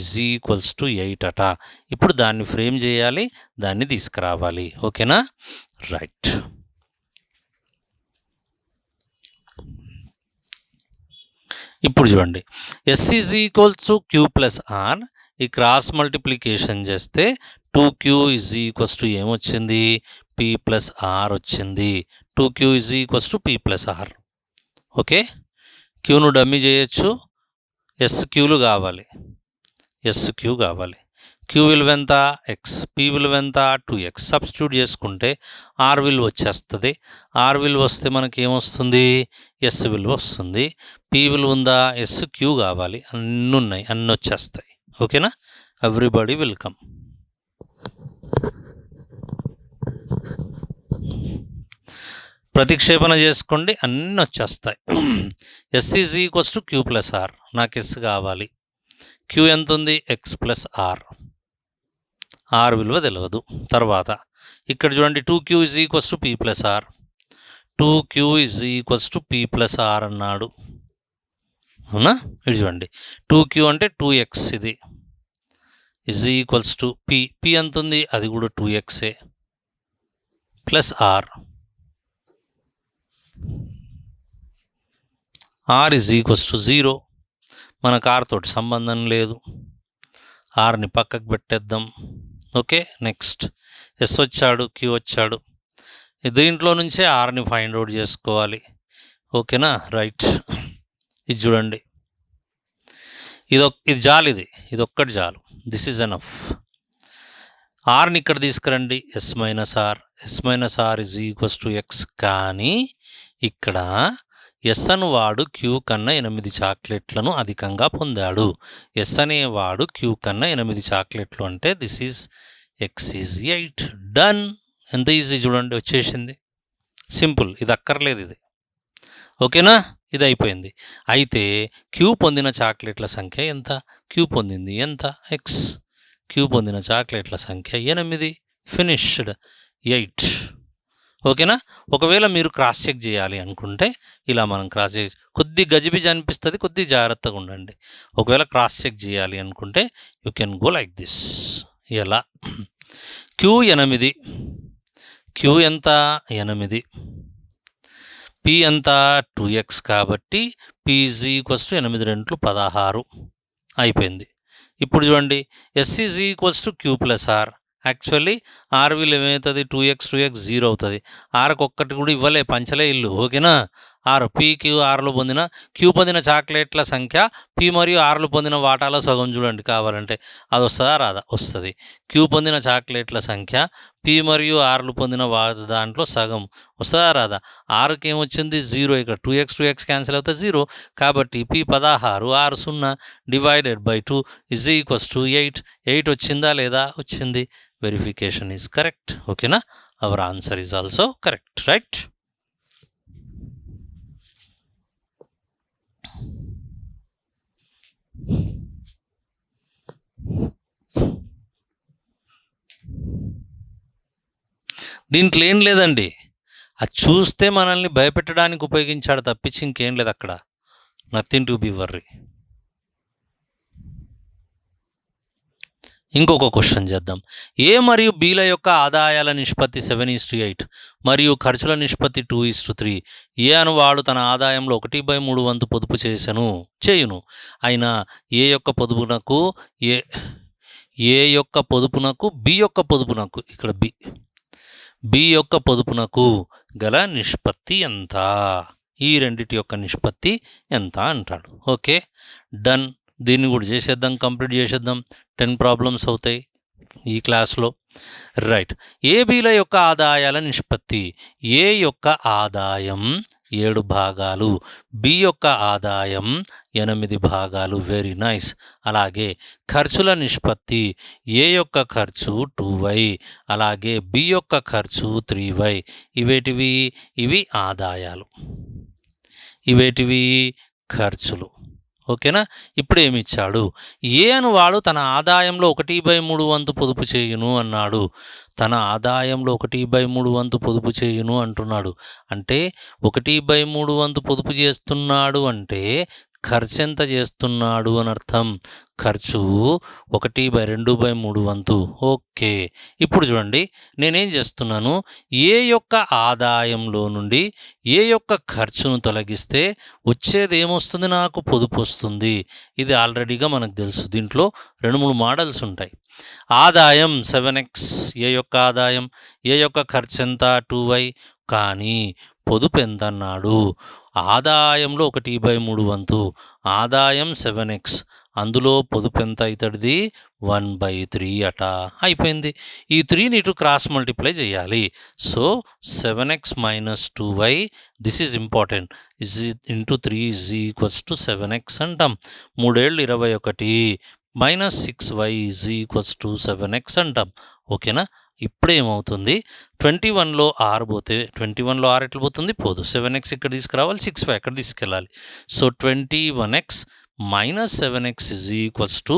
= 8 అట. ఇప్పుడు దాన్ని ఫ్రేమ్ చేయాలి, దాన్ని తీసుకురావాలి. ఓకేనా? రైట్. ఇప్పుడు చూడండి, S = Q + R. ఈ క్రాస్ మల్టిప్లికేషన్ చేస్తే 2Q = ఏమొచ్చింది? P + R వచ్చింది. 2Q = P + R. Okay, Qను dummy చేయొచ్చు. SQలు కావాలి. SQ కావాలి. Q విలువ ఎంత? X. P విలువ ఎంత? 2x. సబ్స్టిట్యూట్ చేసుకుంటే R విలువ వచ్చేస్తుంది. R విలువ వస్తే మనకి ఏమొస్తుంది? S విలువ వస్తుంది. P విలువ ఉందా? SQ కావాలి. అన్నీ ఉన్నాయి, అన్నీ వచ్చేస్తాయి. ఓకేనా? Everybody welcome. ప్రతిక్షేపణ చేసుకోండి, అన్నీ వచ్చేస్తాయి. S = Q + R. నాకు S కావాలి. Q ఎంత ఉంది? X + R. R విలువ తెలియదు. తర్వాత ఇక్కడ చూడండి, 2Q = P + R. 2Q = P + R అన్నాడు. అవునా? ఇది చూడండి, 2Q అంటే 2x. ఇది P. P ఎంత ఉంది? అది కూడా 2x ప్లస్ R. R = 0. మనకు R తోటి సంబంధం లేదు. Rని పక్కకు పెట్టేద్దాం. ఓకే, నెక్స్ట్ S వచ్చాడు, Q వచ్చాడు. దీంట్లో నుంచే Rని ఫైండ్ అవుట్ చేసుకోవాలి. ఓకేనా? రైట్. ఇది చూడండి, ఇది చాలు. ఇది ఒక్కటి చాలు. This is enough. Rని ఇక్కడ తీసుకురండి. S - R. S - R = X. కానీ ఇక్కడ S అనేవాడు Q కన్నా 8 చాక్లెట్లను అధికంగా పొందాడు. S అనేవాడు Q కన్నా 8 చాక్లెట్లు అంటే this is X is 8. Done. ఎంత ఈజీ చూడండి, వచ్చేసింది. సింపుల్. ఇది అక్కర్లేదు ఇది. ఓకేనా? ఇది అయిపోయింది. అయితే Q పొందిన చాక్లెట్ల సంఖ్య ఎంత? Q పొందింది ఎంత? X. Q పొందిన చాక్లెట్ల సంఖ్య 8. ఫినిష్డ్. 8. ఓకేనా. ఒకవేళ మీరు క్రాస్ చెక్ చేయాలి అనుకుంటే ఇలా మనం క్రాస్ చెక్, కొద్ది గజిబిజి అనిపిస్తుంది, కొద్ది జాగ్రత్తగా ఉండండి. ఒకవేళ క్రాస్ చెక్ చేయాలి అనుకుంటే you can go like this. ఎలా క్యూ 8, క్యూ ఎంత 8, పి ఎంత 2x కాబట్టి పి ఈజ్ ఈక్వల్స్ టు 8 రెట్లు 16 అయిపోయింది. ఇప్పుడు చూడండి S is equals to Q plus R. Actually R విలువ ఏమవుతుంది 2x 0 అవుతుంది. ఆర్కి ఒక్కటి కూడా ఇవ్వలే, పంచలే ఇల్లు. ఓకేనా. ఆరు పీకి ఆరులో పొందిన క్యూ పొందిన చాక్లెట్ల సంఖ్య పి మరియు ఆర్లు పొందిన వాటాలో సగం చూడండి కావాలంటే. అది వస్తుందా రాదా? వస్తుంది. క్యూ పొందిన చాక్లెట్ల సంఖ్య పి మరియు ఆర్లు పొందిన దాంట్లో సగం వస్తుందా రాదా? ఆరుకి ఏమొచ్చింది 0. ఇక్కడ 2x క్యాన్సిల్ అవుతుంది 0. కాబట్టి పి 16 ఆరు 0 divided by 2 is equals to 8. 8 వచ్చిందా లేదా? వచ్చింది. Verification is correct. ఓకేనా. Our answer is also correct, right. దీంట్లో ఏం లేదండి, అది చూస్తే మనల్ని భయపెట్టడానికి ఉపయోగించాడు తప్పించి ఇంకేం లేదు అక్కడ. Nothing to be worry. ఇంకొక క్వశ్చన్ చేద్దాం. ఏ మరియు బీల యొక్క ఆదాయాల నిష్పత్తి 7:8 మరియు ఖర్చుల నిష్పత్తి 2:3. ఏ అనువాడు తన ఆదాయంలో 1/3 వంతు పొదుపు చేయును. అయినా ఏ యొక్క పొదుపునకు బి యొక్క పొదుపునకు, ఇక్కడ బి యొక్క పొదుపునకు గల నిష్పత్తి ఎంత? ఈ రెండిటి యొక్క నిష్పత్తి ఎంత అంటాడు. Okay, done. దీన్ని కూడా చేసేద్దాం, కంప్లీట్ చేసేద్దాం. 10 ప్రాబ్లమ్స్ అవుతాయి ఈ క్లాస్లో, రైట్. ఏబీల యొక్క ఆదాయాల నిష్పత్తి. ఏ యొక్క ఆదాయం 7 భాగాలు, బి యొక్క ఆదాయం 8 భాగాలు. Very nice. అలాగే ఖర్చుల నిష్పత్తి. ఏ యొక్క ఖర్చు 2y, అలాగే బి యొక్క ఖర్చు 3y. ఇవేటివి? ఇవి ఆదాయాలు, ఇవేటివి ఖర్చులు. ఓకేనా. ఇప్పుడు ఏమి ఇచ్చాడు? ఏ అనువాడు తన ఆదాయంలో 1/3 వంతు పొదుపు చేయును అన్నాడు. తన ఆదాయంలో 1/3 వంతు పొదుపు చేయును అంటున్నాడు. అంటే 1/3 వంతు పొదుపు చేస్తున్నాడు అంటే ఖర్చు ఎంత చేస్తున్నాడు అని అర్థం. ఖర్చు 1/2/3 వంతు. ఓకే, ఇప్పుడు చూడండి నేనేం చేస్తున్నాను, ఏ యొక్క ఆదాయంలో నుండి ఏ యొక్క ఖర్చును తొలగిస్తే వచ్చేది ఏమొస్తుంది? నాకు పొదుపు వస్తుంది. ఇది ఆల్రెడీగా మనకు తెలుసు. దీంట్లో 2-3 మోడల్స్ ఉంటాయి. ఆదాయం 7x ఏ యొక్క ఆదాయం, ఏ యొక్క ఖర్చు ఎంత 2y. కానీ పొదుపు ఎంత అన్నాడు? ఆదాయంలో 1/3 వంతు, ఆదాయం 7x, అందులో పొదుపు ఎంత అవుతుంది? 1/3 అట. అయిపోయింది. ఈ 3ని ఇటు క్రాస్ మల్టిప్లై చేయాలి. So 7x - 2y, this is important, into 3 is equals to 7x అంటాం. 3 ఏళ్ళు 21 -6y is equals to 7x అంటాం. ఓకేనా. ఇప్పుడు ఏమవుతుంది? 21లో 6 పోతే 21లో 6 ఎట్లా పోతుంది? పోదు. 7x ఇక్కడ తీసుకురావాలి, 6y అక్కడ తీసుకెళ్ళాలి. So 21x - 7x is equals to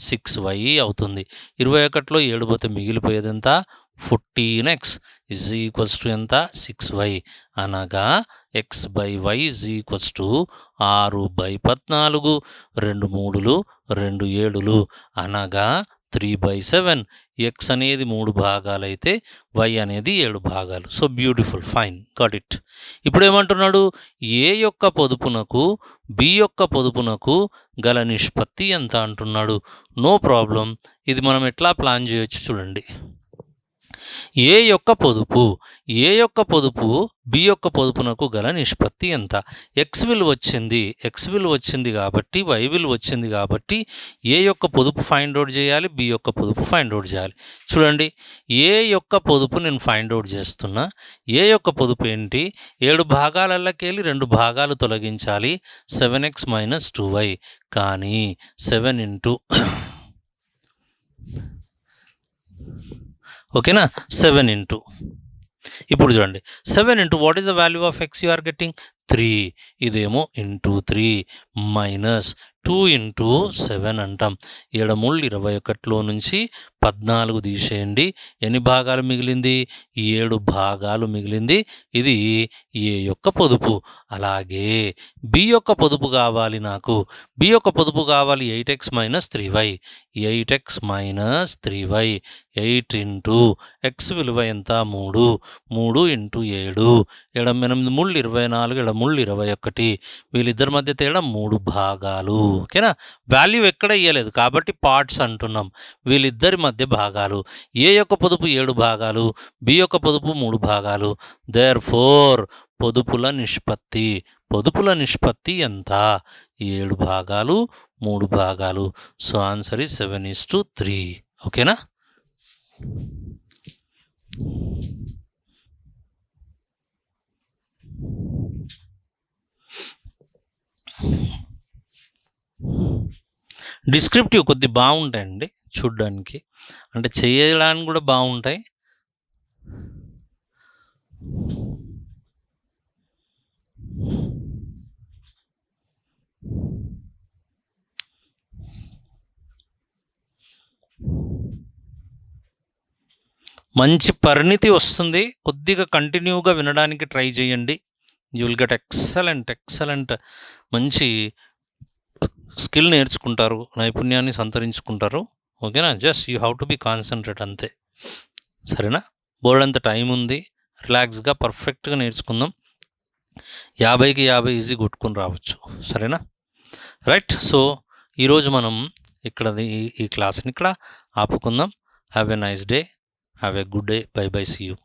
6y అవుతుంది. 21లో 7 పోతే మిగిలిపోయేది ఎంత? 14x ఈజ్ ఈక్వల్స్ టు ఎంత? 6y. అనగా x/y ఈజ్ ఈక్వల్స్ టు 6/14. 2 3లు 2 7లు అనగా 3/7. x అనేది 3 భాగాలు అయితే y అనేది 7 భాగాలు. So beautiful, fine, got it. ఇప్పుడు ఏమంటున్నాడు? ఏ యొక్క పొదుపునకు బి యొక్క పొదుపునకు గల నిష్పత్తి ఎంత అంటున్నాడు. No problem. ఇది మనం ఎట్లా ప్లాన్ చేయొచ్చు చూడండి. ఏ యొక్క పొదుపు బి యొక్క పొదుపునకు గల నిష్పత్తి ఎంత? ఎక్స్ విలువ వచ్చింది కాబట్టి వై విలువ వచ్చింది కాబట్టి ఏ యొక్క పొదుపు ఫైండ్ అవుట్ చేయాలి, బి యొక్క పొదుపు ఫైండ్ అవుట్ చేయాలి. చూడండి, ఏ యొక్క పొదుపు నేను ఫైండ్ అవుట్ చేస్తున్నా. ఏ యొక్క పొదుపు ఏంటి? 7 భాగాలకెళ్ళి 2 భాగాలు తొలగించాలి. 7x - 2y. కానీ 7 ఇంటూ ఓకేనా, 7 ఇంటూ, ఇప్పుడు చూడండి 7 into what is the value of x you are getting? 3. ఇదేమో ఇంటూ 3 - 2 ఇంటూ 7 అంటాం. 7 మూళ్ళు 21లో నుంచి 14 తీసేయండి. ఎన్ని భాగాలు మిగిలింది? 7 భాగాలు మిగిలింది. ఇది ఏ యొక్క పొదుపు. అలాగే బి యొక్క పొదుపు కావాలి నాకు. బి యొక్క పొదుపు కావాలి 8x - 3y. 8x - 3y. 8 into x విలువ ఎంత? 3. 3 ఇంటూ 7. 8 మూళ్ళు 24, 7 మూళ్ళు 21. వీళ్ళిద్దరి మధ్య తేడా 3 భాగాలు. ఓకేనా? వాల్యూ ఎక్కడ ఇవ్వలేదు కాబట్టి పార్ట్స్ అంటున్నాం. వీళ్ళిద్దరి మధ్య భాగాలు. ఏ యొక్క పొదుపు 7 భాగాలు, బి యొక్క పొదుపు 3 భాగాలు. దేర్ఫోర్ పొదుపుల నిష్పత్తి. పొదుపుల నిష్పత్తి ఎంత? 7 భాగాలు 3 భాగాలు. So answer is 7:3. ఓకేనా? డిస్క్రిప్టివ్ కొద్ది బాగుంటాయండి చూడ్డానికి, అంటే చేయడానికి కూడా బాగుంటాయి. మంచి పరిణితి వస్తుంది. కొద్దిగా కంటిన్యూగా వినడానికి ట్రై చేయండి. యూ విల్ గెట్ ఎక్సలెంట్ మంచి స్కిల్ నేర్చుకుంటారు, నైపుణ్యాన్ని సంతరించుకుంటారు. ఓకేనా? Just you have to be concentrate అంతే. సరేనా? బోర్డ్ అంత టైం ఉంది. రిలాక్స్గా పర్ఫెక్ట్గా నేర్చుకుందాం. 50కి 50 ఈజీ కొట్టుకుని రావచ్చు. సరేనా? రైట్. సో ఈరోజు మనం ఇక్కడ ఈ క్లాస్ని ఇక్కడ ఆపుకుందాం. Have a nice day. Have a good day. Bye. See you.